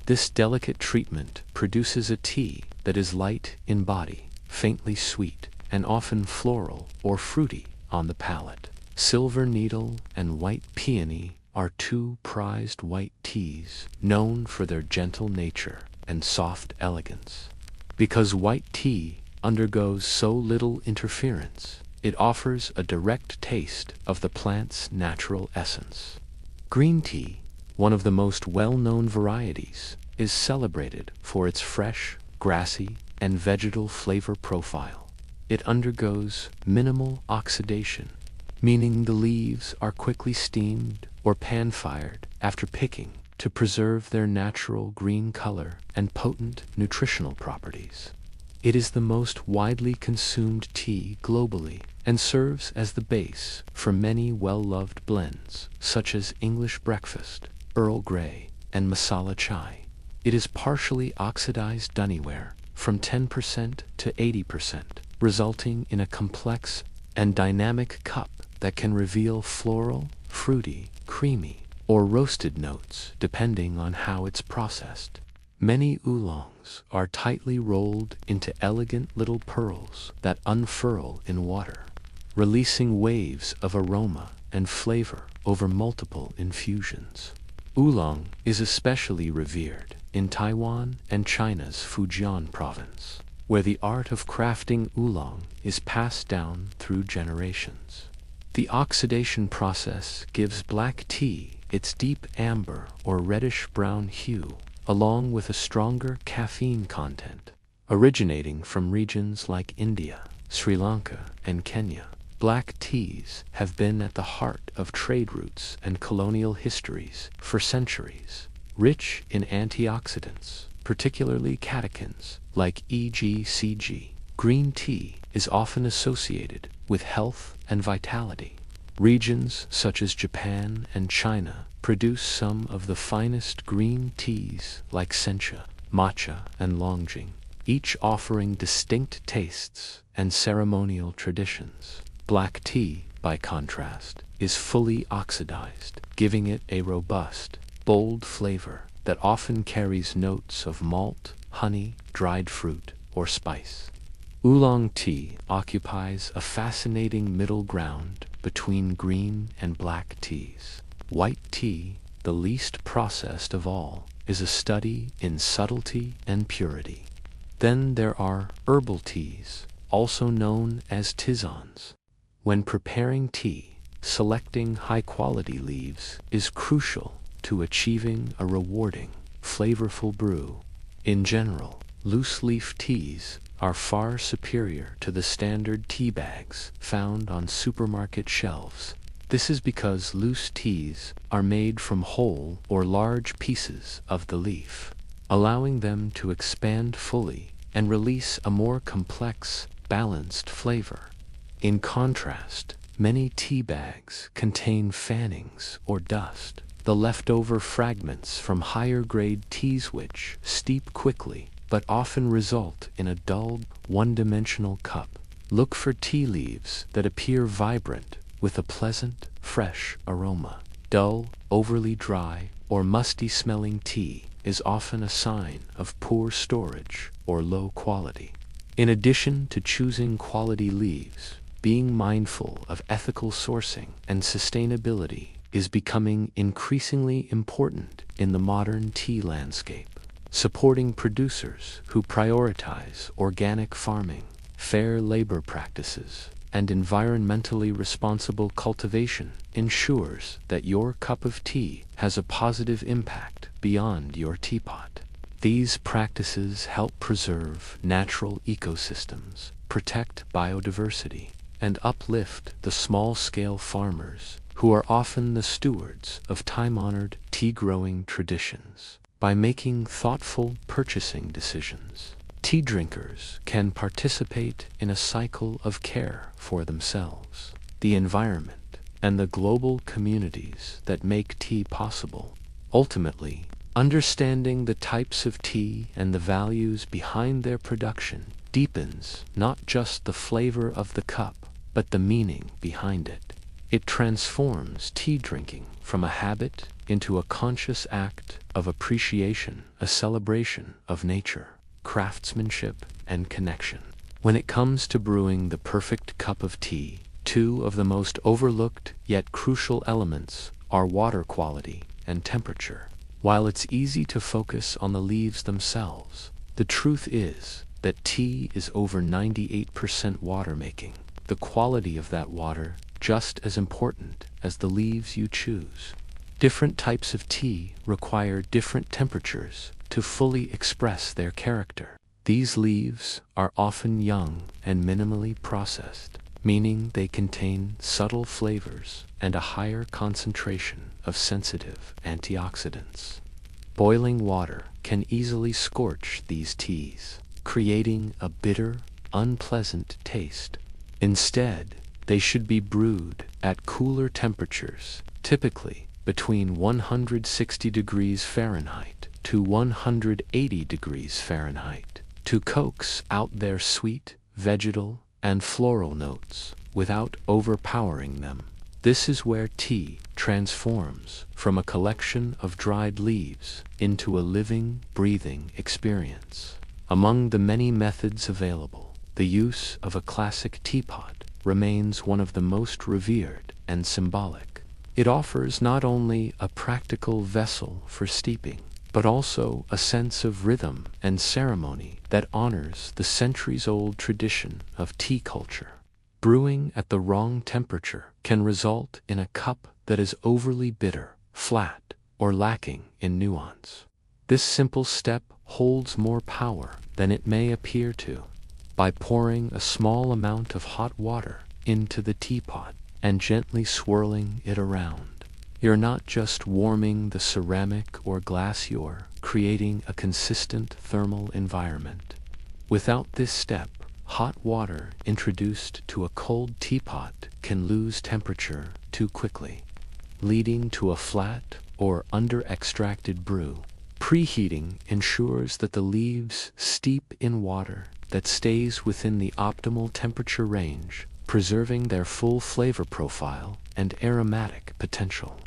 This delicate treatment produces a tea that is light in body, faintly sweet, and often floral or fruity on the palate. Silver Needle and White Peony are two prized white teas known for their gentle nature and soft elegance. Because white tea undergoes so little interference, it offers a direct taste of the plant's natural essence. Green tea, one of the most well-known varieties, is celebrated for its fresh, grassy, and vegetal flavor profile. It undergoes minimal oxidation, meaning the leaves are quickly steamed or pan-fired after picking to preserve their natural green color and potent nutritional properties. It is the most widely consumed tea globally and serves as the base for many well-loved blends, such as English breakfast, Earl Grey, and masala chai. It is partially oxidized anywhere from 10% to 80%. Resulting in a complex and dynamic cup that can reveal floral, fruity, creamy, or roasted notes depending on how it's processed. Many oolongs are tightly rolled into elegant little pearls that unfurl in water, releasing waves of aroma and flavor over multiple infusions. Oolong is especially revered in Taiwan and China's Fujian province, where the art of crafting oolong is passed down through generations. The oxidation process gives black tea its deep amber or reddish-brown hue, along with a stronger caffeine content. Originating from regions like India, Sri Lanka, and Kenya, black teas have been at the heart of trade routes and colonial histories for centuries. Rich in antioxidants, particularly catechins like EGCG, green tea is often associated with health and vitality. Regions such as Japan and China produce some of the finest green teas like sencha, matcha, and longjing, each offering distinct tastes and ceremonial traditions. Black tea, by contrast, is fully oxidized, giving it a robust, bold flavor that often carries notes of malt, honey, dried fruit, or spice. Oolong tea occupies a fascinating middle ground between green and black teas. White tea, the least processed of all, is a study in subtlety and purity. Then there are herbal teas, also known as tisanes. When preparing tea, selecting high-quality leaves is crucial to achieving a rewarding, flavorful brew. In general, loose-leaf teas are far superior to the standard tea bags found on supermarket shelves. This is because loose teas are made from whole or large pieces of the leaf, allowing them to expand fully and release a more complex, balanced flavor. In contrast, many tea bags contain fannings or dust, the leftover fragments from higher-grade teas which steep quickly but often result in a dull, one-dimensional cup. Look for tea leaves that appear vibrant with a pleasant, fresh aroma. Dull, overly dry, or musty-smelling tea is often a sign of poor storage or low quality. In addition to choosing quality leaves, being mindful of ethical sourcing and sustainability is becoming increasingly important in the modern tea landscape. Supporting producers who prioritize organic farming, fair labor practices, and environmentally responsible cultivation ensures that your cup of tea has a positive impact beyond your teapot. These practices help preserve natural ecosystems, protect biodiversity, and uplift the small-scale farmers who are often the stewards of time-honored tea-growing traditions. By making thoughtful purchasing decisions, tea drinkers can participate in a cycle of care for themselves, the environment, and the global communities that make tea possible. Ultimately, understanding the types of tea and the values behind their production deepens not just the flavor of the cup, but the meaning behind it. It transforms tea drinking from a habit into a conscious act of appreciation, a celebration of nature, craftsmanship, and connection. When it comes to brewing the perfect cup of tea, two of the most overlooked yet crucial elements are water quality and temperature. While it's easy to focus on the leaves themselves, the truth is that tea is over 98% water making. The quality of that water just as important as the leaves you choose. Different types of tea require different temperatures to fully express their character. These leaves are often young and minimally processed, meaning they contain subtle flavors and a higher concentration of sensitive antioxidants. Boiling water can easily scorch these teas, creating a bitter, unpleasant taste. Instead, they should be brewed at cooler temperatures, typically between 160 degrees Fahrenheit to 180 degrees Fahrenheit, to coax out their sweet, vegetal, and floral notes without overpowering them. This is where tea transforms from a collection of dried leaves into a living, breathing experience. Among the many methods available, the use of a classic teapot remains one of the most revered and symbolic. It offers not only a practical vessel for steeping, but also a sense of rhythm and ceremony that honors the centuries-old tradition of tea culture. Brewing at the wrong temperature can result in a cup that is overly bitter, flat, or lacking in nuance. This simple step holds more power than it may appear to. By pouring a small amount of hot water into the teapot and gently swirling it around, you're not just warming the ceramic or glass, you're creating a consistent thermal environment. Without this step, hot water introduced to a cold teapot can lose temperature too quickly, leading to a flat or under-extracted brew. Preheating ensures that the leaves steep in water that stays within the optimal temperature range, preserving their full flavor profile and aromatic potential.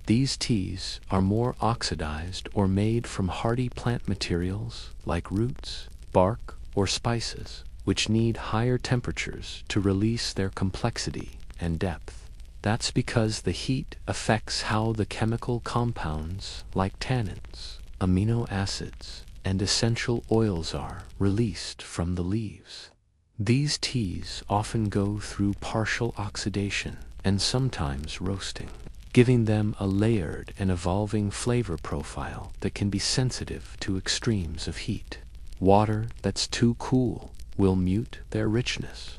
These teas are more oxidized or made from hardy plant materials like roots, bark, or spices, which need higher temperatures to release their complexity and depth. That's because the heat affects how the chemical compounds like tannins, amino acids, and essential oils are released from the leaves. These teas often go through partial oxidation and sometimes roasting, giving them a layered and evolving flavor profile that can be sensitive to extremes of heat. Water that's too cool will mute their richness.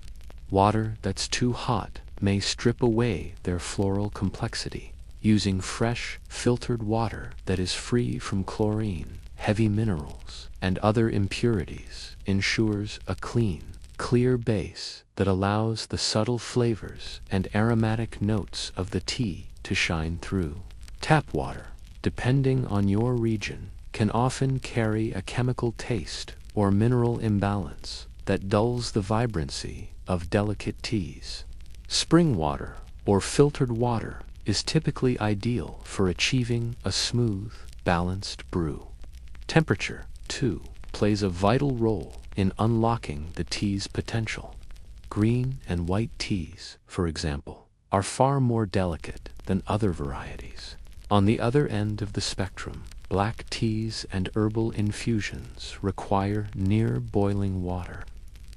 Water that's too hot may strip away their floral complexity. Using fresh, filtered water that is free from chlorine, heavy minerals, and other impurities ensures a clean, clear base that allows the subtle flavors and aromatic notes of the tea to shine through. Tap water, depending on your region, can often carry a chemical taste or mineral imbalance that dulls the vibrancy of delicate teas. Spring water or filtered water is typically ideal for achieving a smooth, balanced brew. Temperature, too, plays a vital role in unlocking the tea's potential. Green and white teas, for example, are far more delicate than other varieties. On the other end of the spectrum, black teas and herbal infusions require near boiling water,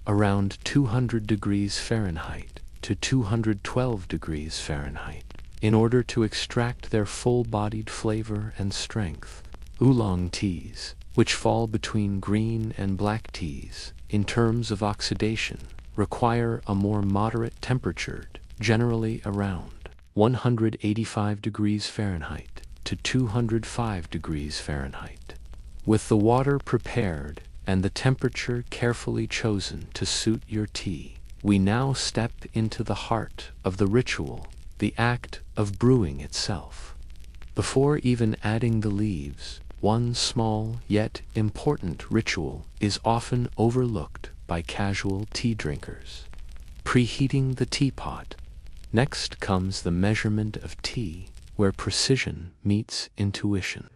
around 200 degrees Fahrenheit to 212 degrees Fahrenheit, in order to extract their full-bodied flavor and strength. Oolong teas, which fall between green and black teas in terms of oxidation, require a more moderate temperature, generally around 185 degrees Fahrenheit to 205 degrees Fahrenheit. With the water prepared and the temperature carefully chosen to suit your tea, we now step into the heart of the ritual, the act of brewing itself. Before even adding the leaves, one small yet important ritual is often overlooked by casual tea drinkers: preheating the teapot. Next comes the measurement of tea, where precision meets intuition.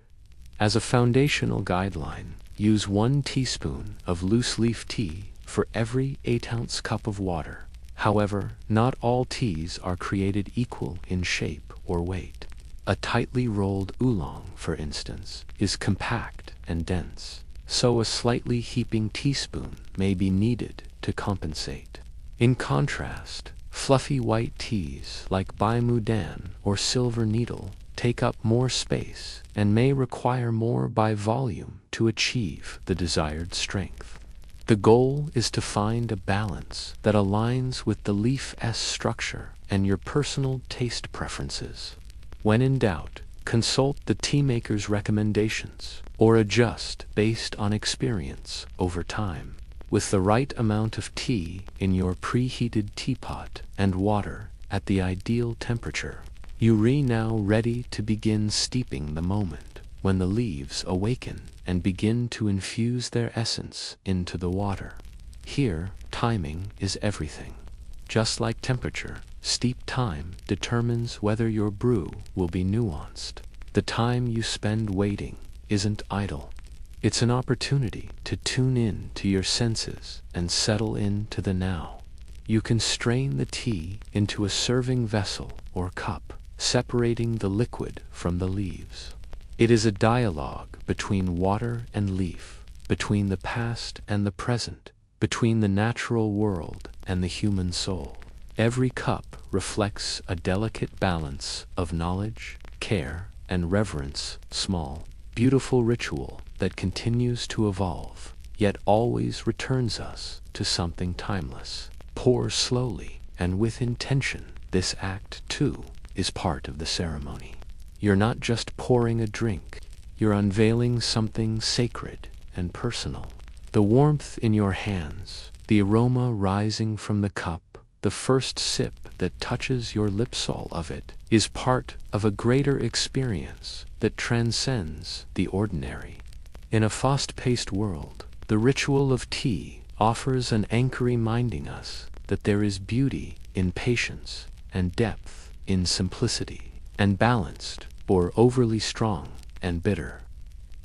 As a foundational guideline, use 1 teaspoon of loose-leaf tea for every 8-ounce cup of water. However, not all teas are created equal in shape or weight. A tightly rolled oolong, for instance, is compact and dense, so a slightly heaping teaspoon may be needed to compensate. In contrast, fluffy white teas like Bai Mu Dan or Silver Needle take up more space and may require more by volume to achieve the desired strength. The goal is to find a balance that aligns with the leaf's structure and your personal taste preferences. When in doubt, consult the tea maker's recommendations or adjust based on experience over time. With the right amount of tea in your preheated teapot and water at the ideal temperature, you're now ready to begin steeping the moment when the leaves awaken and begin to infuse their essence into the water. Here, timing is everything. Just like temperature, steep time determines whether your brew will be nuanced. The time you spend waiting isn't idle. It's an opportunity to tune in to your senses and settle into the now. You can strain the tea into a serving vessel or cup, separating the liquid from the leaves. It is a dialogue between water and leaf, between the past and the present, between the natural world and the human soul. Every cup reflects a delicate balance of knowledge, care, and reverence, small, beautiful ritual that continues to evolve, yet always returns us to something timeless. Pour slowly and with intention. This act, too, is part of the ceremony. You're not just pouring a drink, you're unveiling something sacred and personal. The warmth in your hands, the aroma rising from the cup, the first sip that touches your lips, all of it is part of a greater experience that transcends the ordinary. In a fast-paced world, the ritual of tea offers an anchor reminding us that there is beauty in patience and depth in simplicity, and balanced or overly strong and bitter.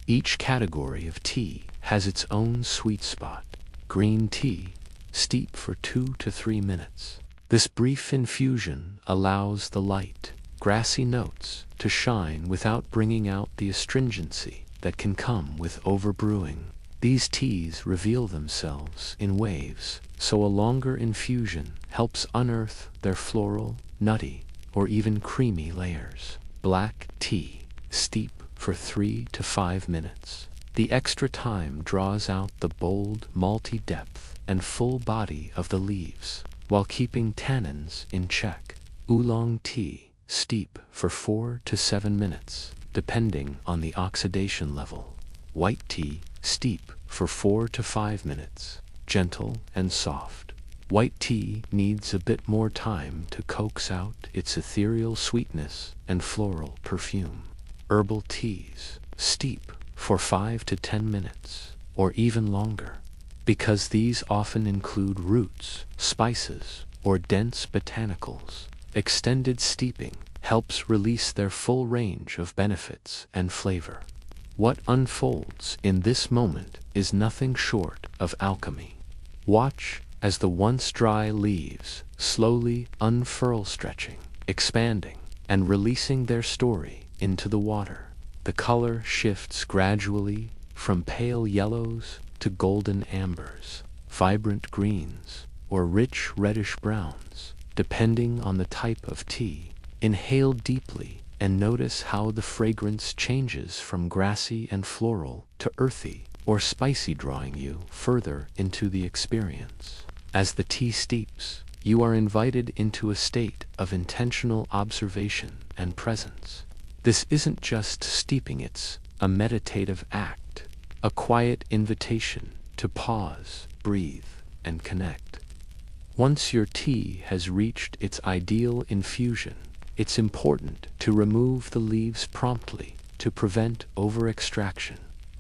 Each category of tea has its own sweet spot. Green tea, steep for 2 to 3 minutes. This brief infusion allows the light, grassy notes to shine without bringing out the astringency that can come with overbrewing. These teas reveal themselves in waves, so a longer infusion helps unearth their floral, nutty, or even creamy layers. Black tea, steep for 3 to 5 minutes. The extra time draws out the bold, malty depth and full body of the leaves, while keeping tannins in check. Oolong tea, steep for 4 to 7 minutes, depending on the oxidation level. White tea, steep for 4 to 5 minutes, gentle and soft. White tea needs a bit more time to coax out its ethereal sweetness and floral perfume. Herbal teas, steep for 5 to 10 minutes, or even longer, because these often include roots, spices, or dense botanicals. Extended steeping helps release their full range of benefits and flavor. What unfolds in this moment is nothing short of alchemy. Watch as the once dry leaves slowly unfurl, stretching, expanding, and releasing their story into the water. The color shifts gradually from pale yellows to golden ambers, vibrant greens, or rich reddish browns, depending on the type of tea. Inhale deeply and notice how the fragrance changes from grassy and floral to earthy or spicy, drawing you further into the experience. As the tea steeps, you are invited into a state of intentional observation and presence. This isn't just steeping, it's a meditative act, a quiet invitation to pause, breathe, and connect. Once your tea has reached its ideal infusion, it's important to remove the leaves promptly to prevent over-extraction.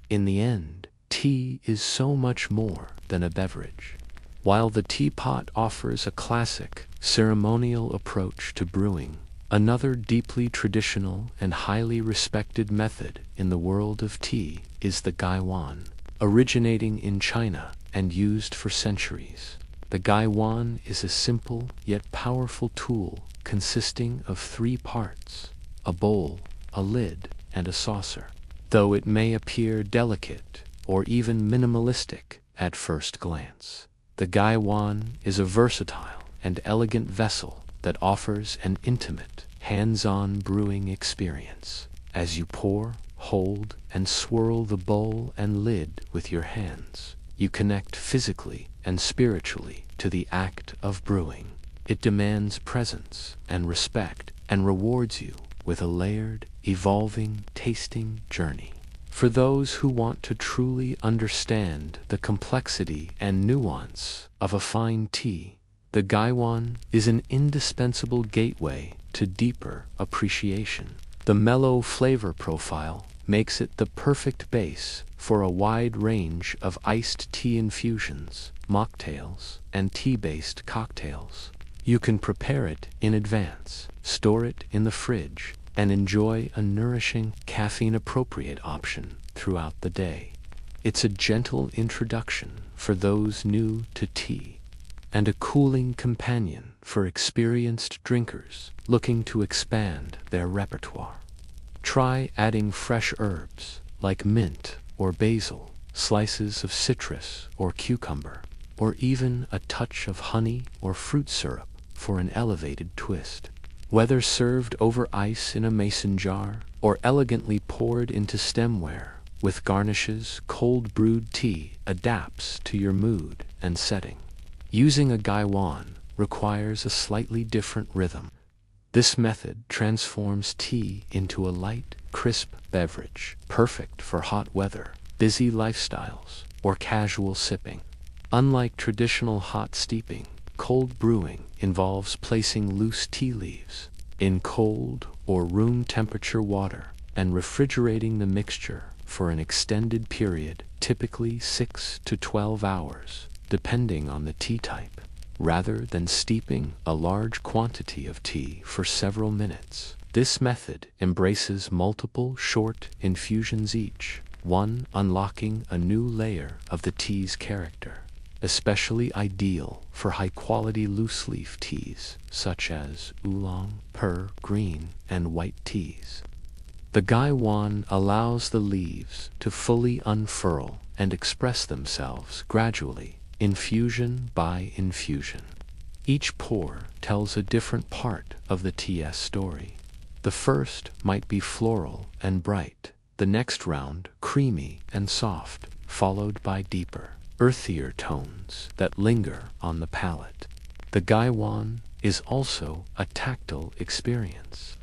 In the end, tea is so much more than a beverage. While the teapot offers a classic, ceremonial approach to brewing, another deeply traditional and highly respected method in the world of tea is the gaiwan, originating in China and used for centuries. The gaiwan is a simple yet powerful tool consisting of 3 parts: a bowl, a lid, and a saucer. Though it may appear delicate or even minimalistic at first glance, the gaiwan is a versatile and elegant vessel that offers an intimate, hands-on brewing experience. As you pour, hold, and swirl the bowl and lid with your hands, you connect physically and spiritually to the act of brewing. It demands presence and respect and rewards you with a layered, evolving tasting journey. For those who want to truly understand the complexity and nuance of a fine tea, the gaiwan is an indispensable gateway to deeper appreciation. The mellow flavor profile makes it the perfect base for a wide range of iced tea infusions, mocktails, and tea-based cocktails. You can prepare it in advance, store it in the fridge, and enjoy a nourishing, caffeine-appropriate option throughout the day. It's a gentle introduction for those new to tea, and a cooling companion for experienced drinkers looking to expand their repertoire. Try adding fresh herbs like mint or basil, slices of citrus or cucumber, or even a touch of honey or fruit syrup for an elevated twist. Whether served over ice in a mason jar or elegantly poured into stemware with garnishes, cold brewed tea adapts to your mood and setting. Using a gaiwan requires a slightly different rhythm. This method transforms tea into a light, crisp beverage, perfect for hot weather, busy lifestyles, or casual sipping. Unlike traditional hot steeping, cold brewing involves placing loose tea leaves in cold or room temperature water and refrigerating the mixture for an extended period, typically 6 to 12 hours, depending on the tea type, rather than steeping a large quantity of tea for several minutes. This method embraces multiple short infusions each, one unlocking a new layer of the tea's character, especially ideal for high-quality loose-leaf teas such as oolong, pearl, green, and white teas. The gaiwan allows the leaves to fully unfurl and express themselves gradually, infusion by infusion. Each pour tells a different part of the tea's story. The first might be floral and bright, the next round creamy and soft, followed by deeper, earthier tones that linger on the palate. The gaiwan is also a tactile experience.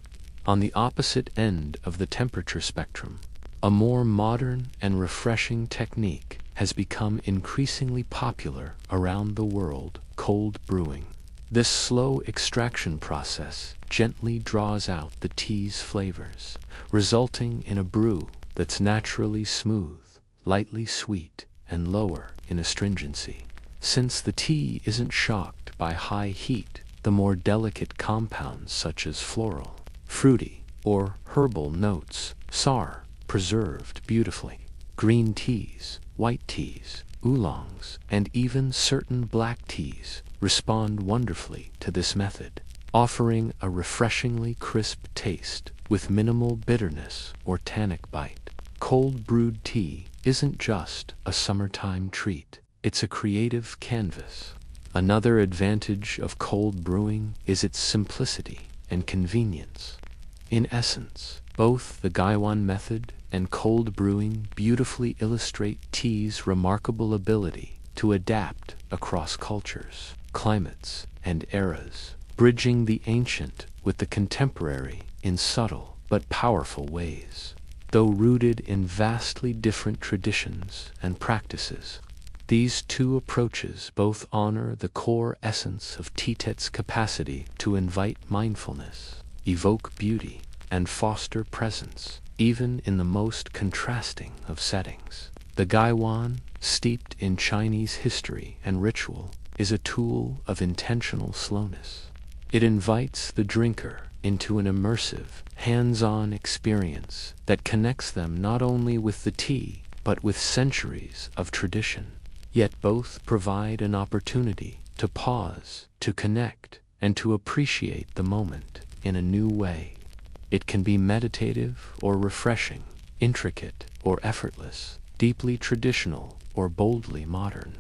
On the opposite end of the temperature spectrum, a more modern and refreshing technique has become increasingly popular around the world: cold brewing. This slow extraction process gently draws out the tea's flavors, resulting in a brew that's naturally smooth, lightly sweet, and lower in astringency. Since the tea isn't shocked by high heat, the more delicate compounds such as floral, fruity, or herbal notes are preserved beautifully. Green teas, white teas, oolongs, and even certain black teas respond wonderfully to this method, offering a refreshingly crisp taste with minimal bitterness or tannic bite. Cold brewed tea isn't just a summertime treat, it's a creative canvas. Another advantage of cold brewing is its simplicity and convenience. In essence, both the gaiwan method and cold brewing beautifully illustrate tea's remarkable ability to adapt across cultures, climates, and eras, bridging the ancient with the contemporary in subtle but powerful ways. Though rooted in vastly different traditions and practices, these two approaches both honor the core essence of tea's capacity to invite mindfulness, evoke beauty, and foster presence, even in the most contrasting of settings. The gaiwan, steeped in Chinese history and ritual, is a tool of intentional slowness. It invites the drinker into an immersive, hands-on experience that connects them not only with the tea, but with centuries of tradition. Yet both provide an opportunity to pause, to connect, and to appreciate the moment in a new way. It can be meditative or refreshing, intricate or effortless, deeply traditional or boldly modern.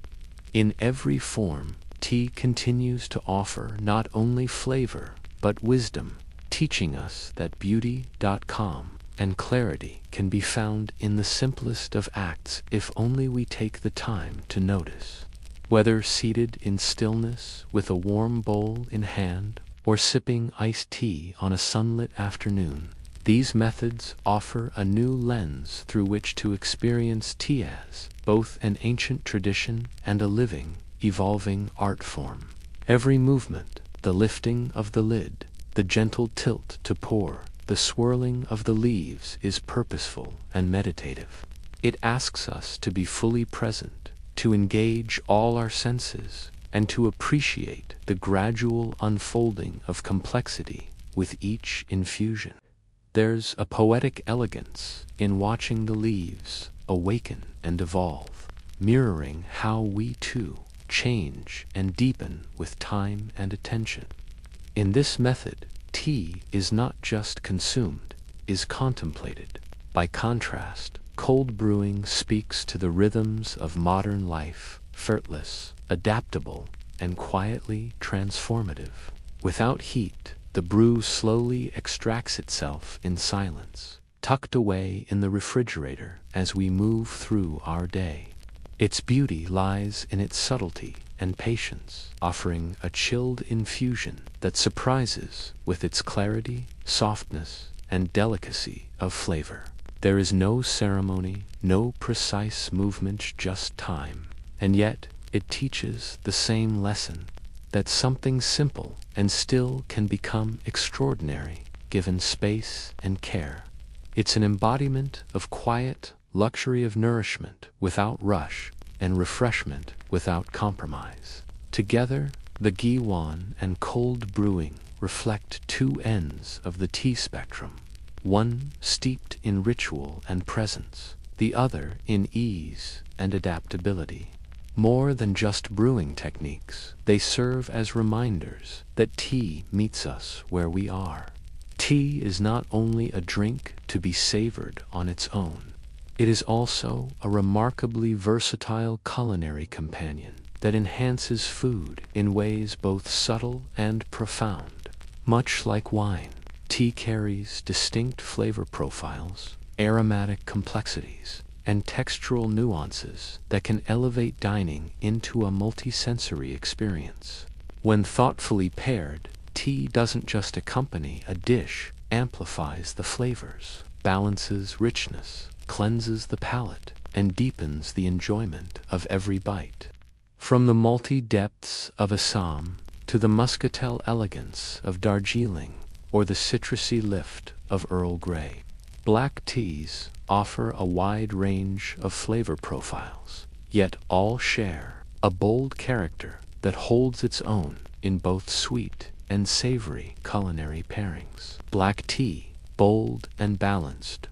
In every form, tea continues to offer not only flavor, but wisdom, teaching us that beauty.com and clarity can be found in the simplest of acts if only we take the time to notice. Whether seated in stillness with a warm bowl in hand or sipping iced tea on a sunlit afternoon, these methods offer a new lens through which to experience tea as both an ancient tradition and a living, evolving art form. Every movement, the lifting of the lid, the gentle tilt to pour, the swirling of the leaves is purposeful and meditative. It asks us to be fully present, to engage all our senses, and to appreciate the gradual unfolding of complexity with each infusion. There's a poetic elegance in watching the leaves awaken and evolve, mirroring how we too change and deepen with time and attention. In this method, tea is not just consumed, is contemplated. By contrast, cold brewing speaks to the rhythms of modern life, effortless, adaptable, and quietly transformative. Without heat, the brew slowly extracts itself in silence, tucked away in the refrigerator as we move through our day. Its beauty lies in its subtlety and patience, offering a chilled infusion that surprises with its clarity, softness, and delicacy of flavor. There is no ceremony, no precise movement, just time, and yet it teaches the same lesson, that something simple and still can become extraordinary given space and care. It's an embodiment of quiet, luxury of nourishment without rush, and refreshment without compromise. Together, the gaiwan and cold brewing reflect two ends of the tea spectrum, one steeped in ritual and presence, the other in ease and adaptability. More than just brewing techniques, they serve as reminders that tea meets us where we are. Tea is not only a drink to be savored on its own, it is also a remarkably versatile culinary companion that enhances food in ways both subtle and profound. Much like wine, tea carries distinct flavor profiles, aromatic complexities, and textural nuances that can elevate dining into a multisensory experience. When thoughtfully paired, tea doesn't just accompany a dish, amplifies the flavors, balances richness, cleanses the palate, and deepens the enjoyment of every bite. From the malty depths of Assam to the muscatel elegance of Darjeeling or the citrusy lift of Earl Grey, black teas offer a wide range of flavor profiles, yet all share a bold character that holds its own in both sweet and savory culinary pairings. Black tea, bold and balanced,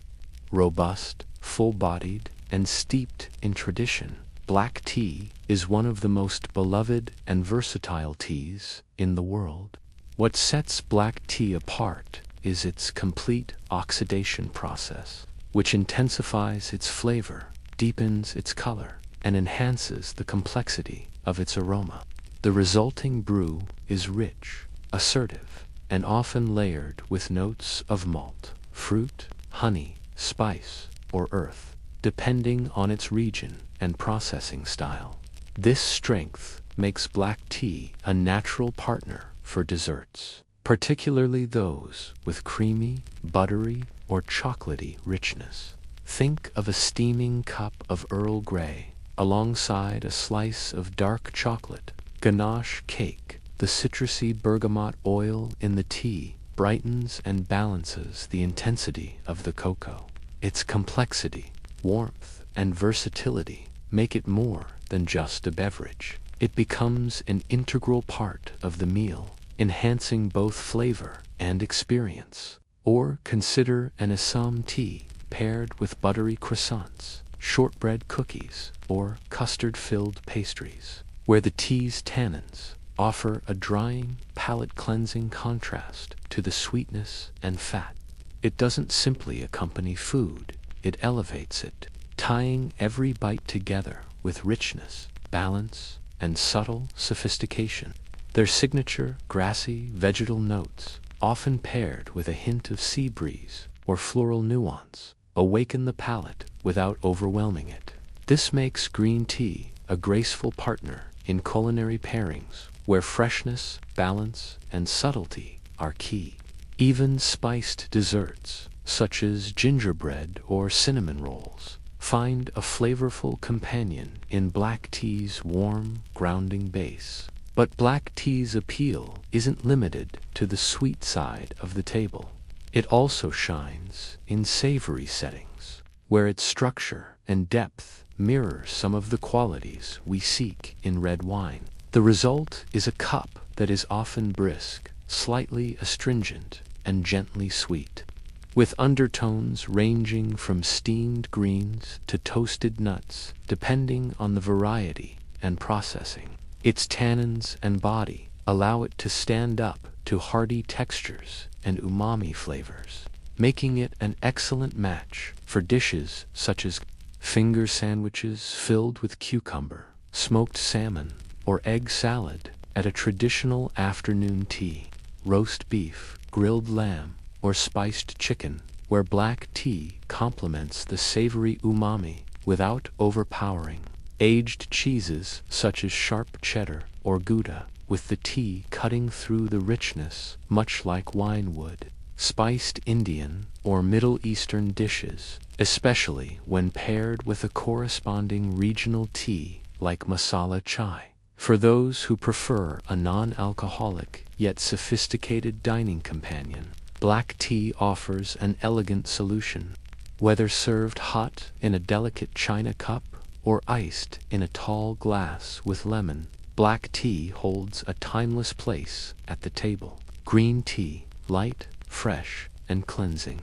robust, full-bodied, and steeped in tradition, black tea is one of the most beloved and versatile teas in the world. What sets black tea apart is its complete oxidation process, which intensifies its flavor, deepens its color, and enhances the complexity of its aroma. The resulting brew is rich, assertive, and often layered with notes of malt, fruit, honey, spice, or earth, depending on its region and processing style. This strength makes black tea a natural partner for desserts, particularly those with creamy, buttery, or chocolatey richness. Think of a steaming cup of Earl Grey alongside a slice of dark chocolate ganache cake. The citrusy bergamot oil in the tea brightens and balances the intensity of the cocoa. Its complexity, warmth, and versatility make it more than just a beverage. It becomes an integral part of the meal, enhancing both flavor and experience. Or consider an Assam tea paired with buttery croissants, shortbread cookies, or custard-filled pastries, where the tea's tannins offer a drying, palate-cleansing contrast to the sweetness and fat. It doesn't simply accompany food, it elevates it, tying every bite together with richness, balance, and subtle sophistication. Their signature grassy vegetal notes, often paired with a hint of sea breeze or floral nuance, awaken the palate without overwhelming it. This makes green tea a graceful partner in culinary pairings where freshness, balance, and subtlety are key. Even spiced desserts, such as gingerbread or cinnamon rolls, find a flavorful companion in black tea's warm, grounding base. But black tea's appeal isn't limited to the sweet side of the table. It also shines in savory settings, where its structure and depth mirror some of the qualities we seek in red wine. The result is a cup that is often brisk, slightly astringent, and gently sweet, with undertones ranging from steamed greens to toasted nuts, depending on the variety and processing. Its tannins and body allow it to stand up to hearty textures and umami flavors, making it an excellent match for dishes such as finger sandwiches filled with cucumber, smoked salmon, or egg salad at a traditional afternoon tea, roast beef, grilled lamb, or spiced chicken, where black tea complements the savory umami without overpowering. Aged cheeses such as sharp cheddar or Gouda, with the tea cutting through the richness much like wine would. Spiced Indian or Middle Eastern dishes, especially when paired with a corresponding regional tea like masala chai. For those who prefer a non-alcoholic yet sophisticated dining companion, black tea offers an elegant solution. Whether served hot in a delicate china cup or iced in a tall glass with lemon, black tea holds a timeless place at the table. Green tea, light, fresh, and cleansing.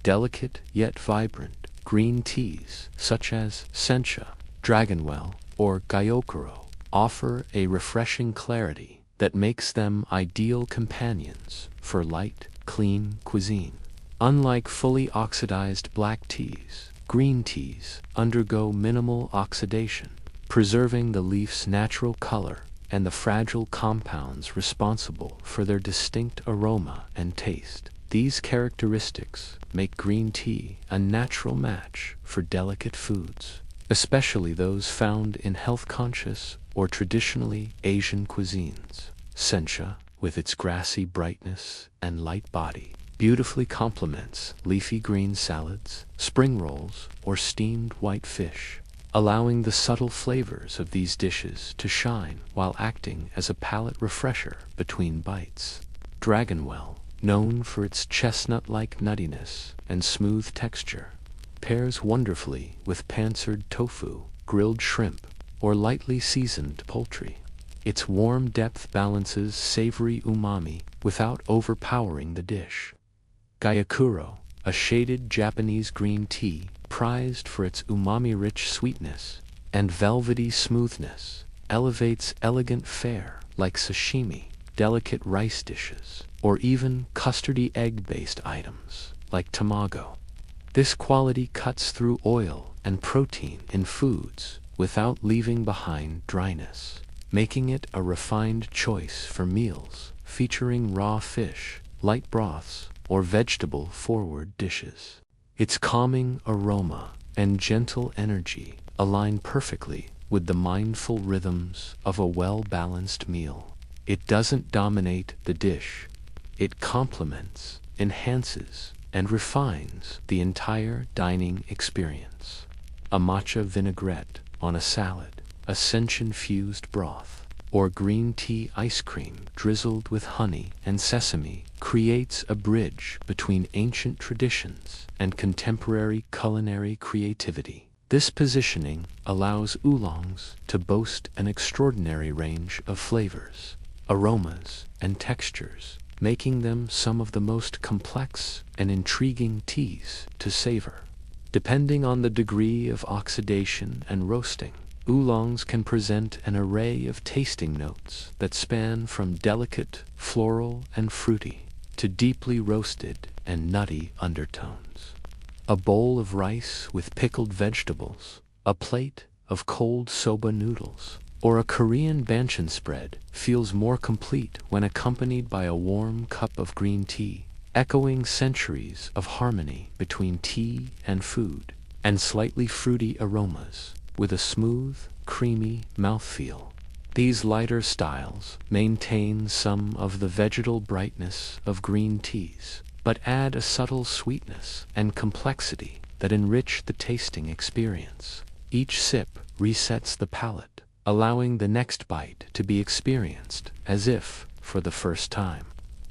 Delicate yet vibrant, green teas such as sencha, dragonwell, or gyokuro offer a refreshing clarity that makes them ideal companions for light, clean cuisine. Unlike fully oxidized black teas, green teas undergo minimal oxidation, preserving the leaf's natural color and the fragile compounds responsible for their distinct aroma and taste. These characteristics make green tea a natural match for delicate foods, especially those found in health-conscious or traditionally Asian cuisines. sencha, with its grassy brightness and light body, beautifully complements leafy green salads, spring rolls, or steamed white fish, allowing the subtle flavors of these dishes to shine while acting as a palate refresher between bites. Dragonwell, known for its chestnut-like nuttiness and smooth texture, pairs wonderfully with pancered tofu, grilled shrimp, or lightly seasoned poultry. Its warm depth balances savory umami without overpowering the dish. Gyakuro, a shaded Japanese green tea prized for its umami-rich sweetness and velvety smoothness, elevates elegant fare like sashimi, delicate rice dishes, or even custardy egg-based items like tamago. This quality cuts through oil and protein in foods without leaving behind dryness, making it a refined choice for meals featuring raw fish, light broths, or vegetable-forward dishes. Its calming aroma and gentle energy align perfectly with the mindful rhythms of a well-balanced meal. It doesn't dominate the dish. It complements, enhances, and refines the entire dining experience. A matcha vinaigrette on a salad, a sencha-infused broth, or green tea ice cream drizzled with honey and sesame creates a bridge between ancient traditions and contemporary culinary creativity. This positioning allows oolongs to boast an extraordinary range of flavors, aromas, and textures, making them some of the most complex and intriguing teas to savor. Depending on the degree of oxidation and roasting, oolongs can present an array of tasting notes that span from delicate, floral, and fruity to deeply roasted and nutty undertones. A bowl of rice with pickled vegetables, a plate of cold soba noodles, or a Korean banchan spread feels more complete when accompanied by a warm cup of green tea, echoing centuries of harmony between tea and food, and slightly fruity aromas with a smooth, creamy mouthfeel. These lighter styles maintain some of the vegetal brightness of green teas, but add a subtle sweetness and complexity that enrich the tasting experience. Each sip resets the palate, allowing the next bite to be experienced as if for the first time.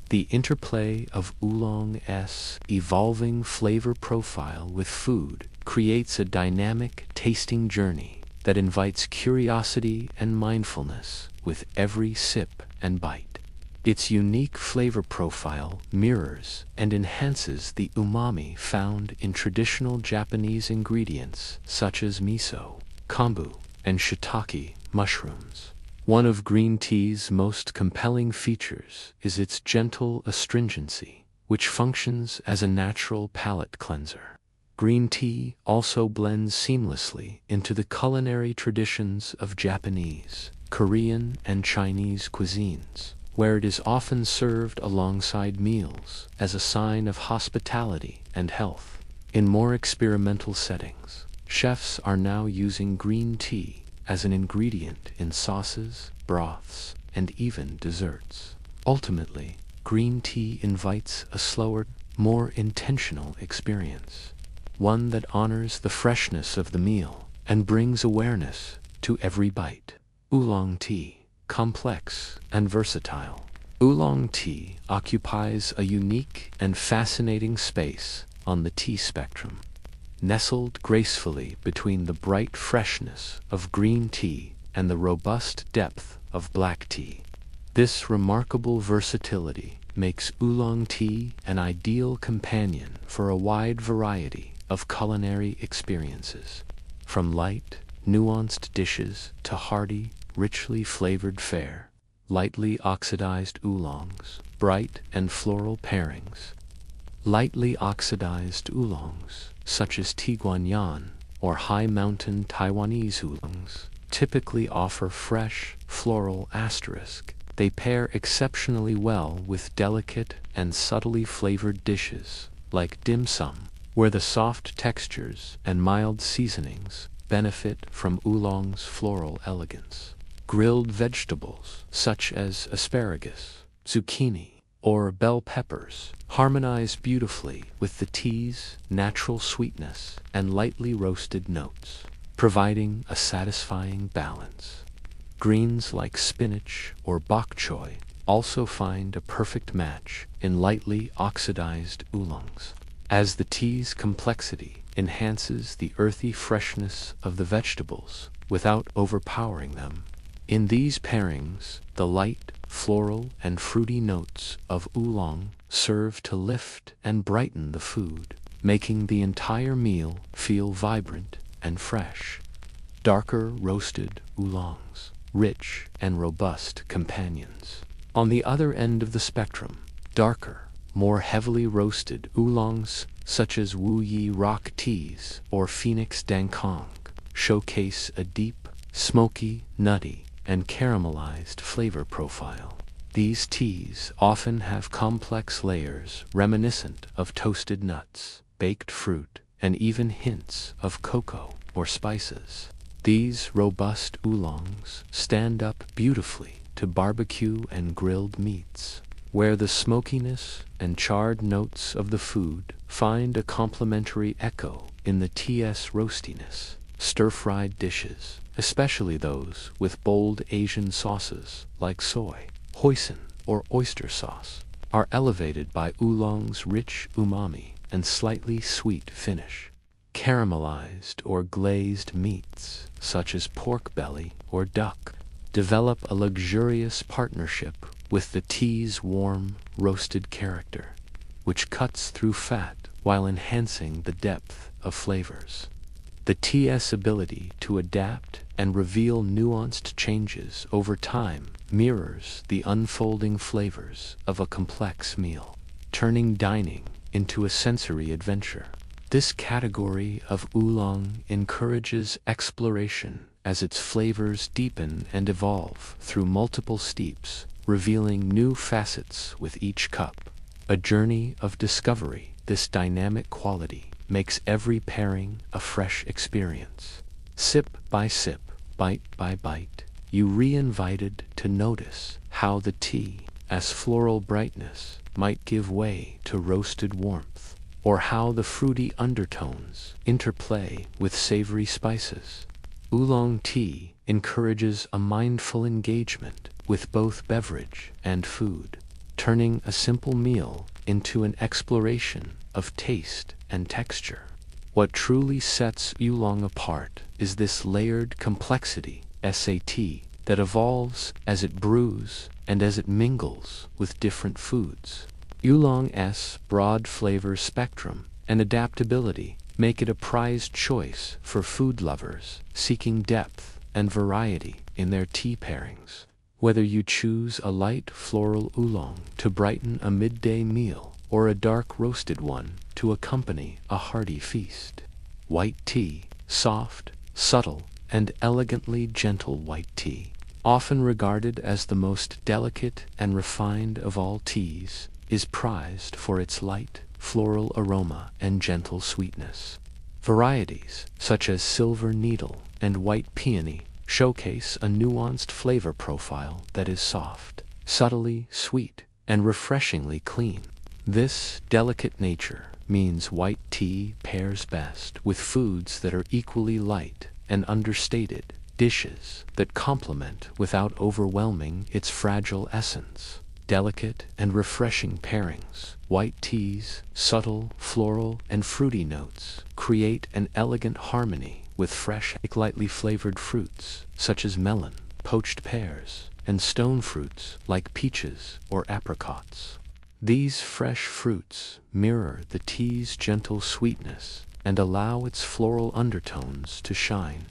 The interplay of oolong's evolving flavor profile with food creates a dynamic tasting journey that invites curiosity and mindfulness with every sip and bite. Its unique flavor profile mirrors and enhances the umami found in traditional Japanese ingredients such as miso, kombu, and shiitake mushrooms. One of green tea's most compelling features is its gentle astringency, which functions as a natural palate cleanser. Green tea also blends seamlessly into the culinary traditions of Japanese, Korean, and Chinese cuisines, where it is often served alongside meals as a sign of hospitality and health. In more experimental settings, chefs are now using green tea as an ingredient in sauces, broths, and even desserts. Ultimately, green tea invites a slower, more intentional experience, one that honors the freshness of the meal and brings awareness to every bite. Oolong tea, complex and versatile. Oolong tea occupies a unique and fascinating space on the tea spectrum, nestled gracefully between the bright freshness of green tea and the robust depth of black tea. This remarkable versatility makes oolong tea an ideal companion for a wide variety of culinary experiences, from light, nuanced dishes to hearty, richly flavored fare. Lightly oxidized oolongs, bright and floral pairings. Lightly oxidized oolongs, such as Tiguanyan or high mountain Taiwanese oolongs, typically offer fresh, floral asterisk. They pair exceptionally well with delicate and subtly flavored dishes like dim sum, where the soft textures and mild seasonings benefit from oolong's floral elegance. Grilled vegetables, such as asparagus, zucchini, or bell peppers, harmonize beautifully with the tea's natural sweetness and lightly roasted notes, providing a satisfying balance. Greens like spinach or bok choy also find a perfect match in lightly oxidized oolongs, as the tea's complexity enhances the earthy freshness of the vegetables without overpowering them. In these pairings, the light, floral, and fruity notes of oolong serve to lift and brighten the food, making the entire meal feel vibrant and fresh. Darker roasted oolongs, rich and robust companions. On the other end of the spectrum, darker, more heavily roasted oolongs such as Wu Yi rock teas or Phoenix Dangkong showcase a deep, smoky, nutty, and caramelized flavor profile. These teas often have complex layers reminiscent of toasted nuts, baked fruit, and even hints of cocoa or spices. These robust oolongs stand up beautifully to barbecue and grilled meats, where the smokiness and charred notes of the food find a complementary echo in the tea's roastiness. Stir-fried dishes, especially those with bold Asian sauces like soy, hoisin, or oyster sauce, are elevated by oolong's rich umami and slightly sweet finish. Caramelized or glazed meats, such as pork belly or duck, develop a luxurious partnership with the tea's warm, roasted character, which cuts through fat while enhancing the depth of flavors. The tea's ability to adapt and reveal nuanced changes over time mirrors the unfolding flavors of a complex meal, turning dining into a sensory adventure. This category of oolong encourages exploration as its flavors deepen and evolve through multiple steeps, revealing new facets with each cup. A journey of discovery, this dynamic quality makes every pairing a fresh experience. Sip by sip, bite by bite, you re-invited to notice how the tea's floral brightness might give way to roasted warmth, or how the fruity undertones interplay with savory spices. Oolong tea encourages a mindful engagement with both beverage and food, turning a simple meal into an exploration of taste and texture. What truly sets oolong apart is this layered complexity, SAT, that evolves as it brews and as it mingles with different foods. Oolong's broad flavor spectrum and adaptability make it a prized choice for food lovers seeking depth and variety in their tea pairings. Whether you choose a light floral oolong to brighten a midday meal or a dark roasted one to accompany a hearty feast. White tea, soft, subtle, and elegantly gentle white tea, often regarded as the most delicate and refined of all teas, is prized for its light, floral aroma and gentle sweetness. Varieties, such as silver needle and white peony, showcase a nuanced flavor profile that is soft, subtly sweet, and refreshingly clean. This delicate nature means white tea pairs best with foods that are equally light and understated, dishes that complement without overwhelming its fragile essence. Delicate and refreshing pairings, white tea's subtle, floral, and fruity notes create an elegant harmony with fresh, lightly flavored fruits such as melon, poached pears, and stone fruits like peaches or apricots. These fresh fruits mirror the tea's gentle sweetness and allow its floral undertones to shine,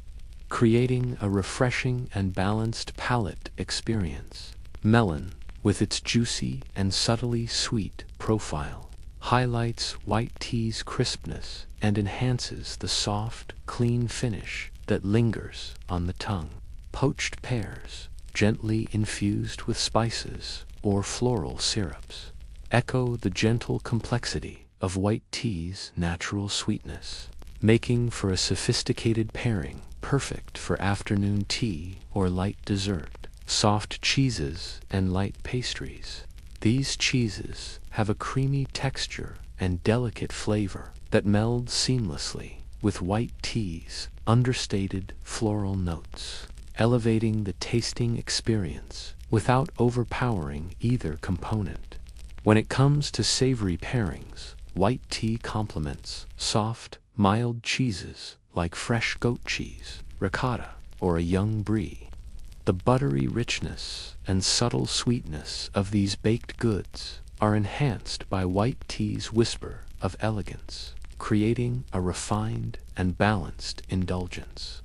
creating a refreshing and balanced palate experience. Melon, with its juicy and subtly sweet profile, highlights white tea's crispness and enhances the soft, clean finish that lingers on the tongue. Poached pears, gently infused with spices or floral syrups, echo the gentle complexity of white tea's natural sweetness, making for a sophisticated pairing perfect for afternoon tea or light dessert. Soft cheeses and light pastries. These cheeses have a creamy texture and delicate flavor that meld seamlessly with white tea's understated floral notes, elevating the tasting experience without overpowering either component. When it comes to savory pairings, white tea complements soft, mild cheeses like fresh goat cheese, ricotta, or a young brie. The buttery richness and subtle sweetness of these baked goods are enhanced by white tea's whisper of elegance, creating a refined and balanced indulgence.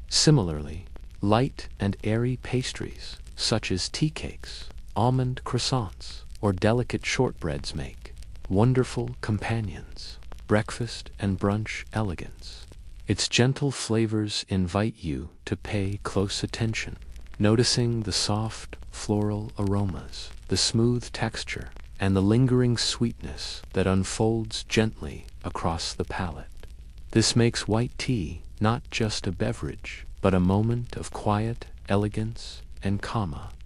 Similarly, light and airy pastries, such as tea cakes, almond croissants, or delicate shortbreads make wonderful companions, breakfast and brunch elegance. Its gentle flavors invite you to pay close attention, noticing the soft, floral aromas, the smooth texture, and the lingering sweetness that unfolds gently across the palate. This makes white tea not just a beverage, but a moment of quiet elegance and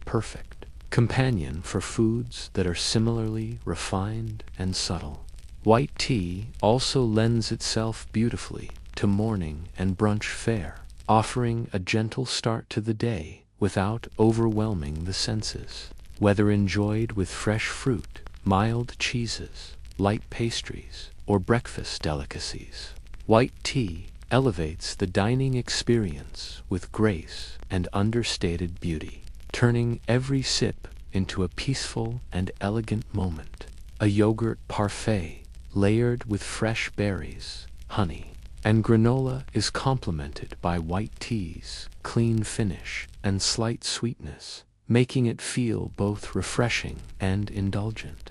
perfect companion for foods that are similarly refined and subtle. White tea also lends itself beautifully to morning and brunch fare, offering a gentle start to the day without overwhelming the senses. Whether enjoyed with fresh fruit, mild cheeses, light pastries, or breakfast delicacies, white tea elevates the dining experience with grace and understated beauty, turning every sip into a peaceful and elegant moment. A yogurt parfait layered with fresh berries, honey, and granola is complemented by white tea's clean finish and slight sweetness, making it feel both refreshing and indulgent.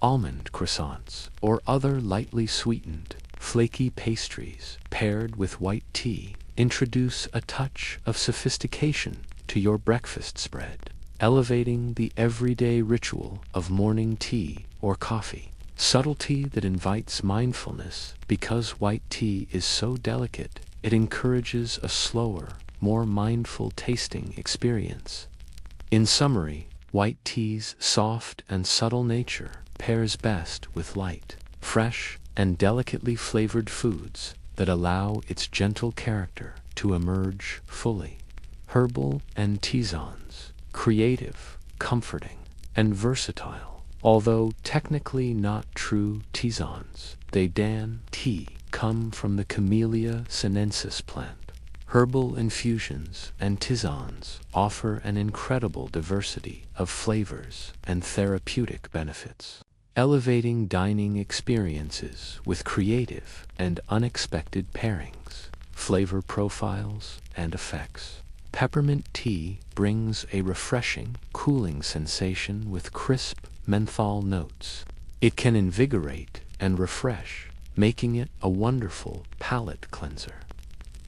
Almond croissants or other lightly sweetened, flaky pastries paired with white tea introduce a touch of sophistication to your breakfast spread, elevating the everyday ritual of morning tea or coffee. Subtlety that invites mindfulness. Because white tea is so delicate, it encourages a slower, more mindful tasting experience. In summary, white tea's soft and subtle nature pairs best with light, fresh, and delicately flavored foods that allow its gentle character to emerge fully. Herbal and tisanes, creative, comforting, and versatile. Although technically not true tisanes, they dan tea come from the Camellia sinensis plant. Herbal infusions and tisanes offer an incredible diversity of flavors and therapeutic benefits, elevating dining experiences with creative and unexpected pairings, flavor profiles, and effects. Peppermint tea brings a refreshing, cooling sensation with crisp menthol notes. It can invigorate and refresh, making it a wonderful palate cleanser.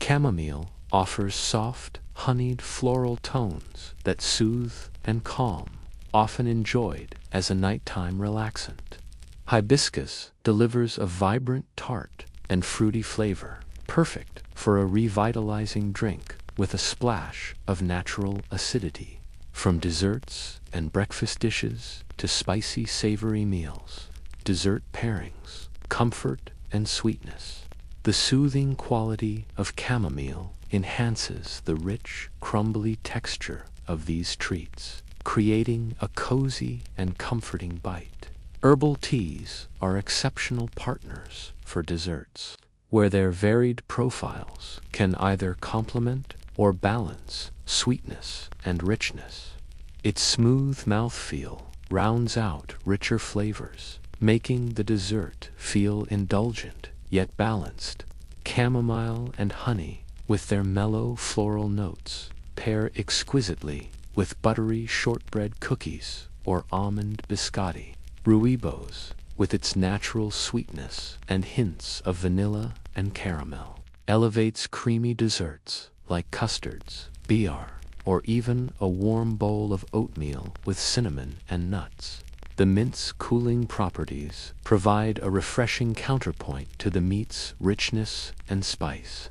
Chamomile offers soft, honeyed floral tones that soothe and calm, often enjoyed as a nighttime relaxant. Hibiscus delivers a vibrant tart and fruity flavor, perfect for a revitalizing drink with a splash of natural acidity. From desserts and breakfast dishes to spicy savory meals, dessert pairings, comfort and sweetness. The soothing quality of chamomile enhances the rich, crumbly texture of these treats, creating a cozy and comforting bite. Herbal teas are exceptional partners for desserts, where their varied profiles can either complement or balance sweetness and richness. Its smooth mouthfeel rounds out richer flavors, making the dessert feel indulgent yet balanced. Chamomile and honey, with their mellow floral notes, pair exquisitely with buttery shortbread cookies or almond biscotti. Rooibos, with its natural sweetness and hints of vanilla and caramel, elevates creamy desserts like custards, biar, or even a warm bowl of oatmeal with cinnamon and nuts. The mint's cooling properties provide a refreshing counterpoint to the meat's richness and spice.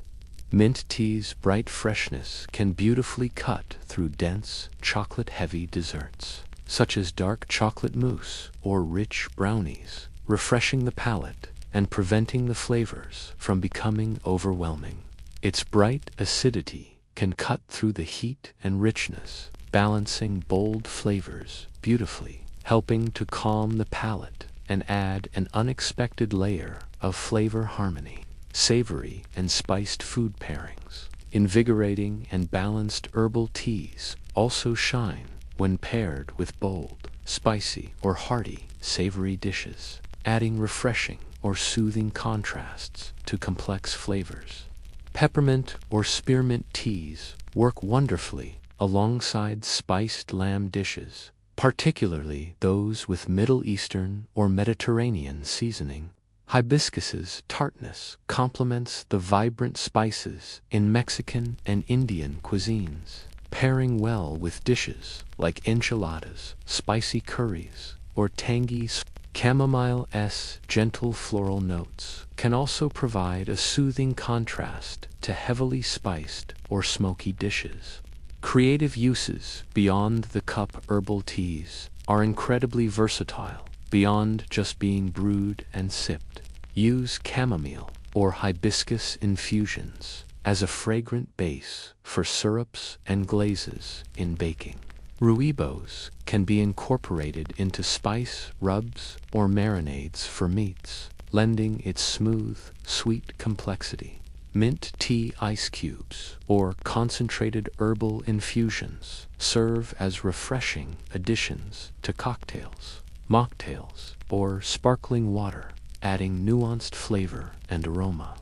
Mint tea's bright freshness can beautifully cut through dense, chocolate-heavy desserts, such as dark chocolate mousse or rich brownies, refreshing the palate and preventing the flavors from becoming overwhelming. Its bright acidity can cut through the heat and richness, balancing bold flavors beautifully, helping to calm the palate and add an unexpected layer of flavor harmony. Savory and spiced food pairings. Invigorating and balanced herbal teas also shine when paired with bold, spicy, or hearty savory dishes, adding refreshing or soothing contrasts to complex flavors. Peppermint or spearmint teas work wonderfully alongside spiced lamb dishes, particularly those with Middle Eastern or Mediterranean seasoning. Hibiscus's tartness complements the vibrant spices in Mexican and Indian cuisines, pairing well with dishes like enchiladas, spicy curries, or tangy Chamomile's gentle floral notes can also provide a soothing contrast to heavily spiced or smoky dishes. Creative uses beyond the cup herbal teas are incredibly versatile, beyond just being brewed and sipped. Use chamomile or hibiscus infusions as a fragrant base for syrups and glazes in baking. Rooibos can be incorporated into spice rubs or marinades for meats, lending its smooth, sweet complexity. Mint tea ice cubes or concentrated herbal infusions serve as refreshing additions to cocktails, mocktails, or sparkling water, adding nuanced flavor and aroma.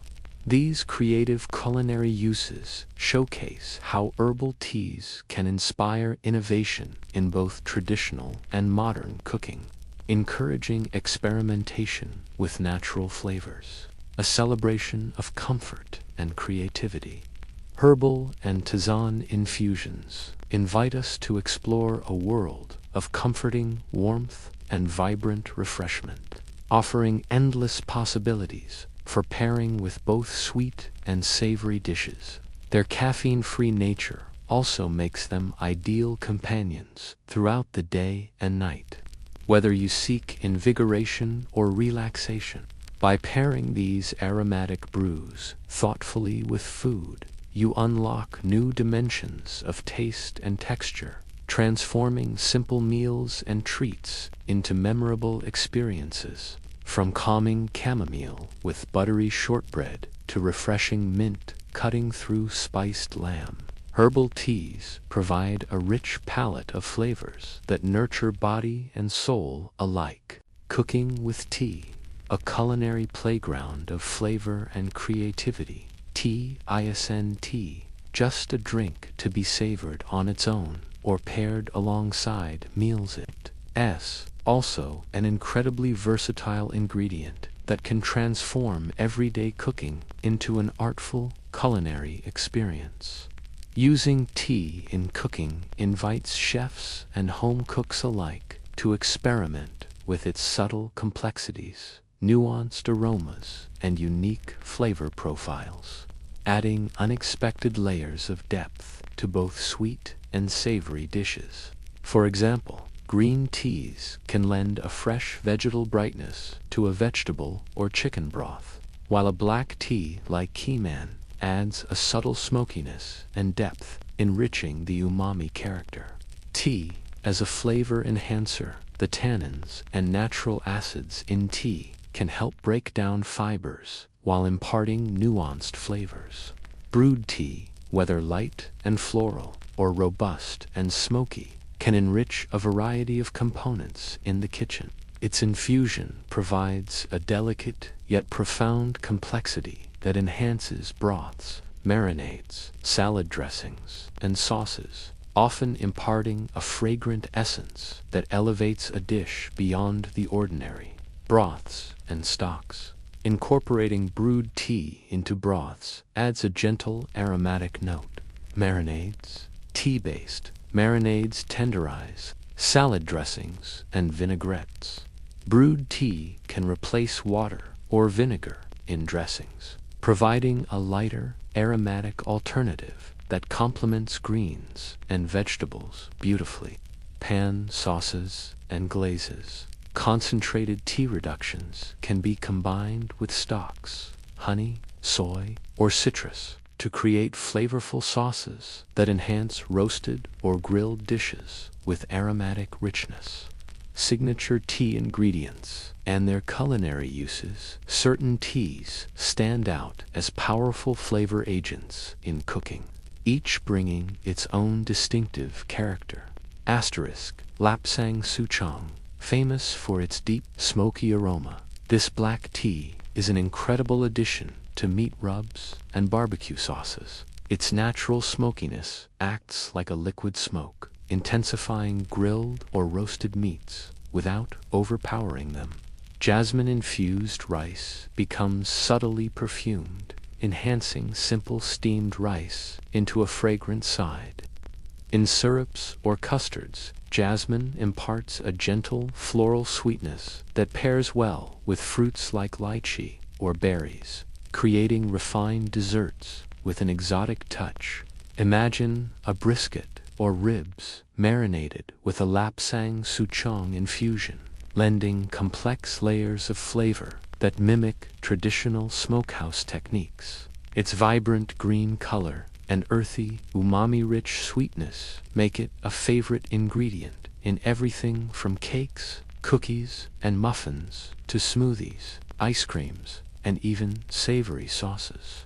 These creative culinary uses showcase how herbal teas can inspire innovation in both traditional and modern cooking, encouraging experimentation with natural flavors, a celebration of comfort and creativity. Herbal and tisane infusions invite us to explore a world of comforting warmth and vibrant refreshment, offering endless possibilities for pairing with both sweet and savory dishes. Their caffeine-free nature also makes them ideal companions throughout the day and night. Whether you seek invigoration or relaxation, by pairing these aromatic brews thoughtfully with food, you unlock new dimensions of taste and texture, transforming simple meals and treats into memorable experiences. From calming chamomile with buttery shortbread to refreshing mint cutting through spiced lamb, herbal teas provide a rich palette of flavors that nurture body and soul alike. Cooking with tea, a culinary playground of flavor and creativity. Tea isn't just a drink to be savored on its own or paired alongside meals. It's also an incredibly versatile ingredient that can transform everyday cooking into an artful culinary experience. Using tea in cooking invites chefs and home cooks alike to experiment with its subtle complexities, nuanced aromas, and unique flavor profiles, adding unexpected layers of depth to both sweet and savory dishes. For example, green teas can lend a fresh vegetal brightness to a vegetable or chicken broth, while a black tea like Keeman adds a subtle smokiness and depth, enriching the umami character. Tea as a flavor enhancer, the tannins and natural acids in tea can help break down fibers while imparting nuanced flavors. Brewed tea, whether light and floral or robust and smoky, can enrich a variety of components in the kitchen. Its infusion provides a delicate yet profound complexity that enhances broths, marinades, salad dressings, and sauces, often imparting a fragrant essence that elevates a dish beyond the ordinary. Broths and stocks. Incorporating brewed tea into broths adds a gentle aromatic note. Marinades. Tea-based marinades tenderize salad dressings and vinaigrettes. Brewed tea can replace water or vinegar in dressings, providing a lighter, aromatic alternative that complements greens and vegetables beautifully. Pan sauces and glazes. Concentrated tea reductions can be combined with stocks, honey, soy, or citrus to create flavorful sauces that enhance roasted or grilled dishes with aromatic richness. Signature tea ingredients and their culinary uses. Certain teas stand out as powerful flavor agents in cooking, each bringing its own distinctive character. Asterisk, Lapsang Souchong, famous for its deep, smoky aroma. This black tea is an incredible addition to meat rubs and barbecue sauces. Its natural smokiness acts like a liquid smoke, intensifying grilled or roasted meats without overpowering them. Jasmine-infused rice becomes subtly perfumed, enhancing simple steamed rice into a fragrant side. In syrups or custards, jasmine imparts a gentle floral sweetness that pairs well with fruits like lychee or berries, creating refined desserts with an exotic touch. Imagine a brisket or ribs marinated with a Lapsang Souchong infusion, lending complex layers of flavor that mimic traditional smokehouse techniques. Its vibrant green color and earthy, umami-rich sweetness make it a favorite ingredient in everything from cakes, cookies, and muffins to smoothies, ice creams, and even savory sauces.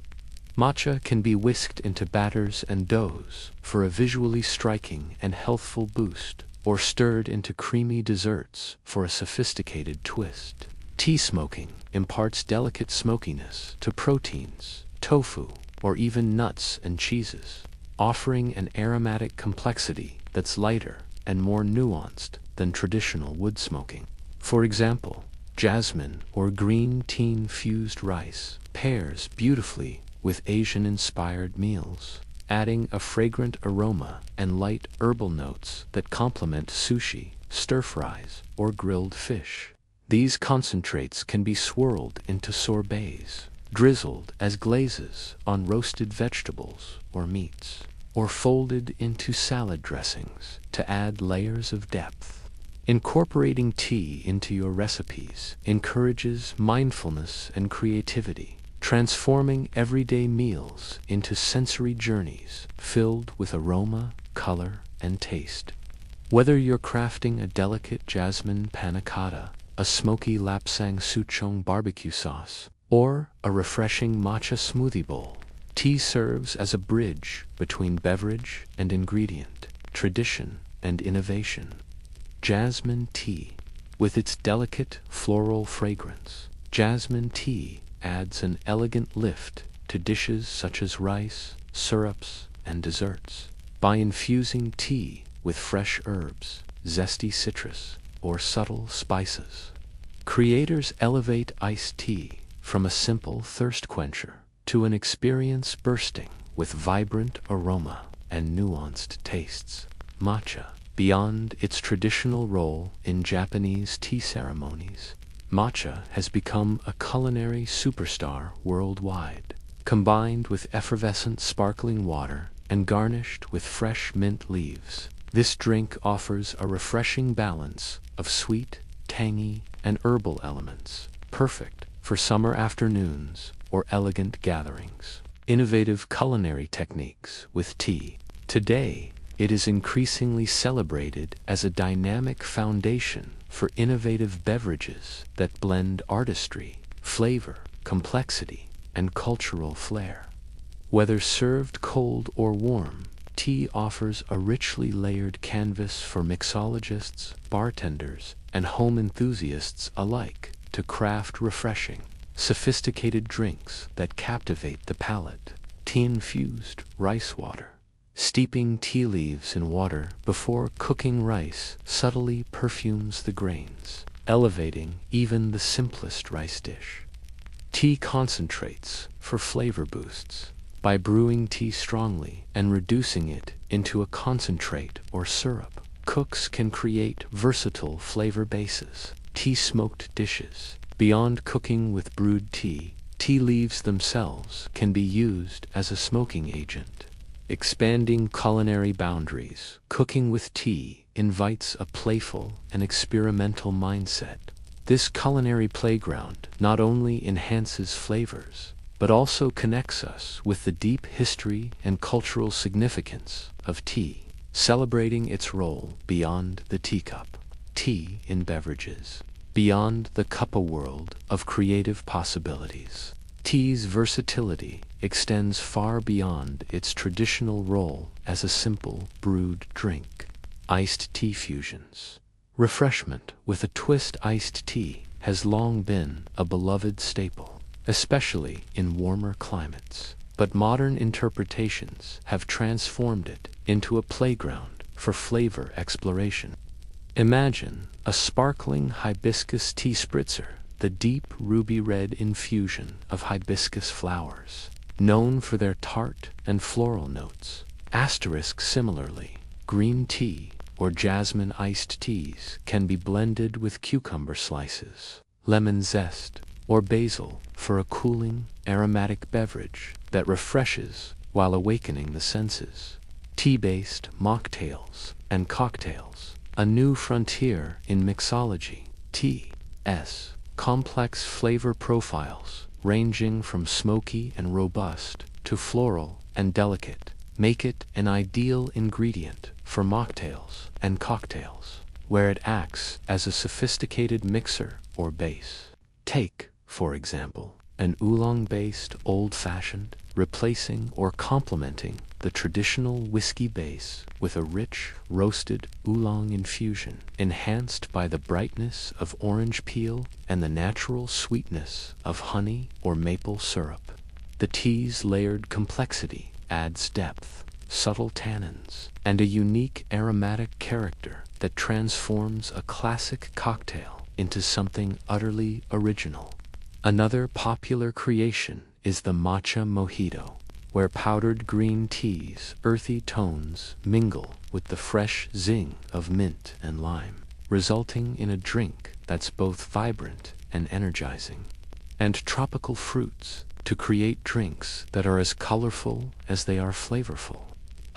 Matcha can be whisked into batters and doughs for a visually striking and healthful boost, or stirred into creamy desserts for a sophisticated twist. Tea smoking imparts delicate smokiness to proteins, tofu, or even nuts and cheeses, offering an aromatic complexity that's lighter and more nuanced than traditional wood smoking. For example, jasmine or green tea-infused rice pairs beautifully with Asian-inspired meals, adding a fragrant aroma and light herbal notes that complement sushi, stir-fries, or grilled fish. These concentrates can be swirled into sorbets, drizzled as glazes on roasted vegetables or meats, or folded into salad dressings to add layers of depth. Incorporating tea into your recipes encourages mindfulness and creativity, transforming everyday meals into sensory journeys filled with aroma, color, and taste. Whether you're crafting a delicate jasmine panna cotta, a smoky Lapsang Souchong barbecue sauce, or a refreshing matcha smoothie bowl, tea serves as a bridge between beverage and ingredient, tradition and innovation. Jasmine tea. With its delicate floral fragrance, jasmine tea adds an elegant lift to dishes such as rice, syrups, and desserts. By infusing tea with fresh herbs, zesty citrus, or subtle spices, creators elevate iced tea from a simple thirst quencher to an experience bursting with vibrant aroma and nuanced tastes. Matcha. Beyond its traditional role in Japanese tea ceremonies, matcha has become a culinary superstar worldwide. Combined with effervescent sparkling water and garnished with fresh mint leaves, this drink offers a refreshing balance of sweet, tangy, and herbal elements, perfect for summer afternoons or elegant gatherings. Innovative culinary techniques with tea. Today, it is increasingly celebrated as a dynamic foundation for innovative beverages that blend artistry, flavor, complexity, and cultural flair. Whether served cold or warm, tea offers a richly layered canvas for mixologists, bartenders, and home enthusiasts alike to craft refreshing, sophisticated drinks that captivate the palate. Tea-infused rice water. Steeping tea leaves in water before cooking rice subtly perfumes the grains, elevating even the simplest rice dish. Tea concentrates for flavor boosts. By brewing tea strongly and reducing it into a concentrate or syrup, cooks can create versatile flavor bases. Tea smoked dishes. Beyond cooking with brewed tea, tea leaves themselves can be used as a smoking agent. Expanding culinary boundaries, cooking with tea invites a playful and experimental mindset. This culinary playground not only enhances flavors, but also connects us with the deep history and cultural significance of tea, celebrating its role beyond the teacup. Tea in beverages. Beyond the cuppa world of creative possibilities, tea's versatility extends far beyond its traditional role as a simple brewed drink. Iced tea fusions. Refreshment with a twist. Iced tea has long been a beloved staple, especially in warmer climates, but modern interpretations have transformed it into a playground for flavor exploration. Imagine a sparkling hibiscus tea spritzer, the deep ruby red infusion of hibiscus flowers, known for their tart and floral notes. Similarly, green tea or jasmine iced teas can be blended with cucumber slices, lemon zest, or basil for a cooling, aromatic beverage that refreshes while awakening the senses. Tea-based mocktails and cocktails. A new frontier in mixology. Tea's complex flavor profiles, ranging from smoky and robust to floral and delicate, make it an ideal ingredient for mocktails and cocktails, where it acts as a sophisticated mixer or base. Take, for example, an oolong-based old-fashioned, replacing or complementing the traditional whiskey base with a rich, roasted oolong infusion, enhanced by the brightness of orange peel and the natural sweetness of honey or maple syrup. The tea's layered complexity adds depth, subtle tannins, and a unique aromatic character that transforms a classic cocktail into something utterly original. Another popular creation is the matcha mojito, where powdered green tea's earthy tones mingle with the fresh zing of mint and lime, resulting in a drink that's both vibrant and energizing. And tropical fruits to create drinks that are as colorful as they are flavorful.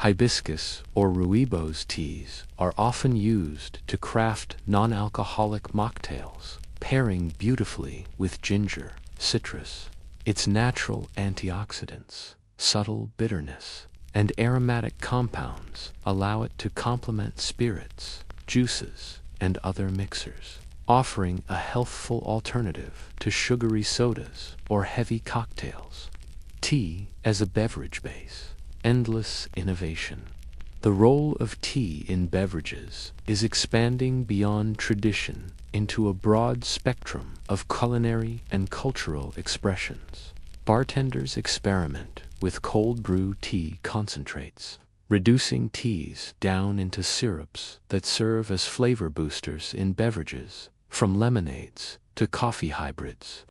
Hibiscus or rooibos teas are often used to craft non-alcoholic mocktails, pairing beautifully with ginger, citrus. Its natural antioxidants, subtle bitterness, and aromatic compounds allow it to complement spirits, juices, and other mixers, offering a healthful alternative to sugary sodas or heavy cocktails. Tea as a beverage base. Endless innovation. The role of tea in beverages is expanding beyond tradition into a broad spectrum of culinary and cultural expressions. Bartenders experiment with cold brew tea concentrates, reducing teas down into syrups that serve as flavor boosters in beverages, from lemonades to coffee hybrids.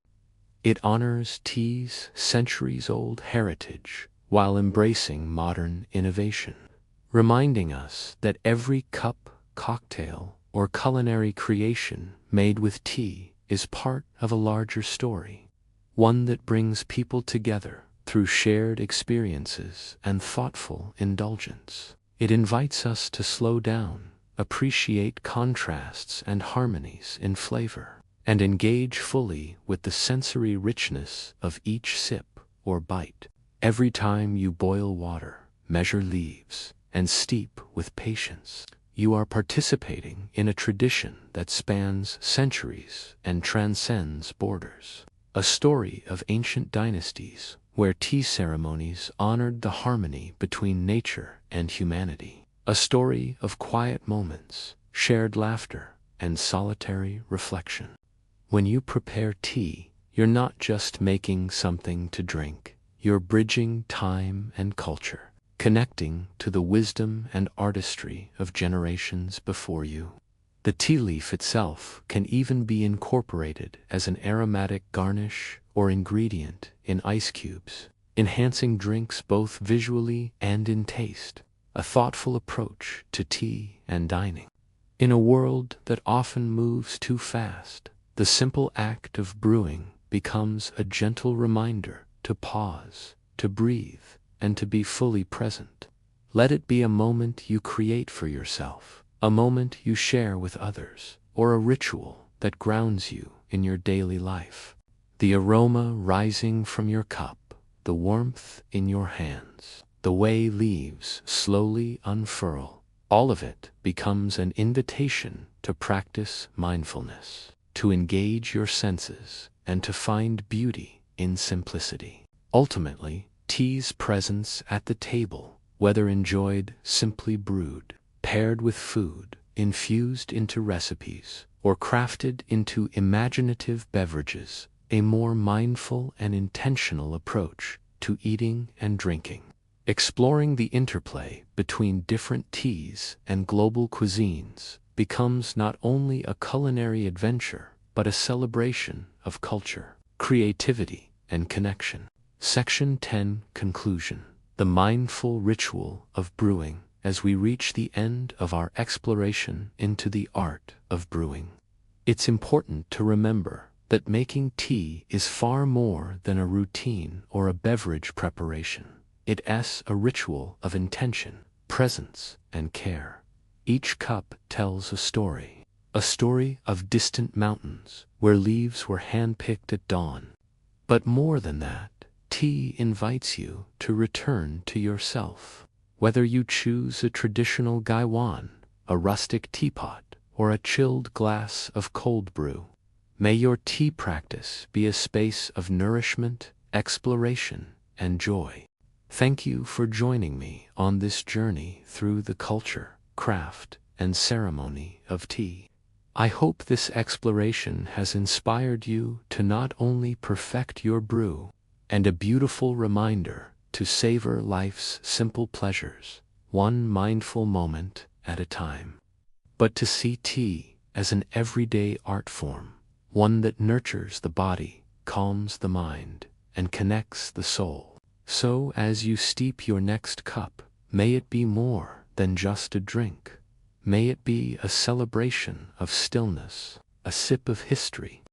It honors tea's centuries-old heritage while embracing modern innovation, reminding us that every cup, cocktail, or culinary creation made with tea is part of a larger story, one that brings people together through shared experiences and thoughtful indulgence. It invites us to slow down, appreciate contrasts and harmonies in flavor, and engage fully with the sensory richness of each sip or bite. Every time you boil water, measure leaves, and steep with patience, you are participating in a tradition that spans centuries and transcends borders. A story of ancient dynasties where tea ceremonies honored the harmony between nature and humanity. A story of quiet moments, shared laughter, and solitary reflection. When you prepare tea, you're not just making something to drink. You're bridging time and culture, connecting to the wisdom and artistry of generations before you. The tea leaf itself can even be incorporated as an aromatic garnish or ingredient in ice cubes, enhancing drinks both visually and in taste. A thoughtful approach to tea and dining. In a world that often moves too fast, the simple act of brewing becomes a gentle reminder to pause, to breathe, and to be fully present. Let it be a moment you create for yourself, a moment you share with others, or a ritual that grounds you in your daily life. The aroma rising from your cup, the warmth in your hands, the way leaves slowly unfurl, all of it becomes an invitation to practice mindfulness, to engage your senses, and to find beauty in simplicity. Ultimately, tea's presence at the table, whether enjoyed simply brewed, paired with food, infused into recipes, or crafted into imaginative beverages, a more mindful and intentional approach to eating and drinking. Exploring the interplay between different teas and global cuisines becomes not only a culinary adventure, but a celebration of culture, creativity, and connection. Section 10 Conclusion. The mindful ritual of brewing. As we reach the end of our exploration into the art of brewing, it's important to remember that making tea is far more than a routine or a beverage preparation. It's a ritual of intention, presence, and care. Each cup tells a story of distant mountains where leaves were hand-picked at dawn. But more than that, tea invites you to return to yourself. Whether you choose a traditional gaiwan, a rustic teapot, or a chilled glass of cold brew, may your tea practice be a space of nourishment, exploration, and joy. Thank you for joining me on this journey through the culture, craft, and ceremony of tea. I hope this exploration has inspired you to not only perfect your brew, and a beautiful reminder to savor life's simple pleasures, one mindful moment at a time, but to see tea as an everyday art form, one that nurtures the body, calms the mind, and connects the soul. So as you steep your next cup, may it be more than just a drink. May it be a celebration of stillness, a sip of history,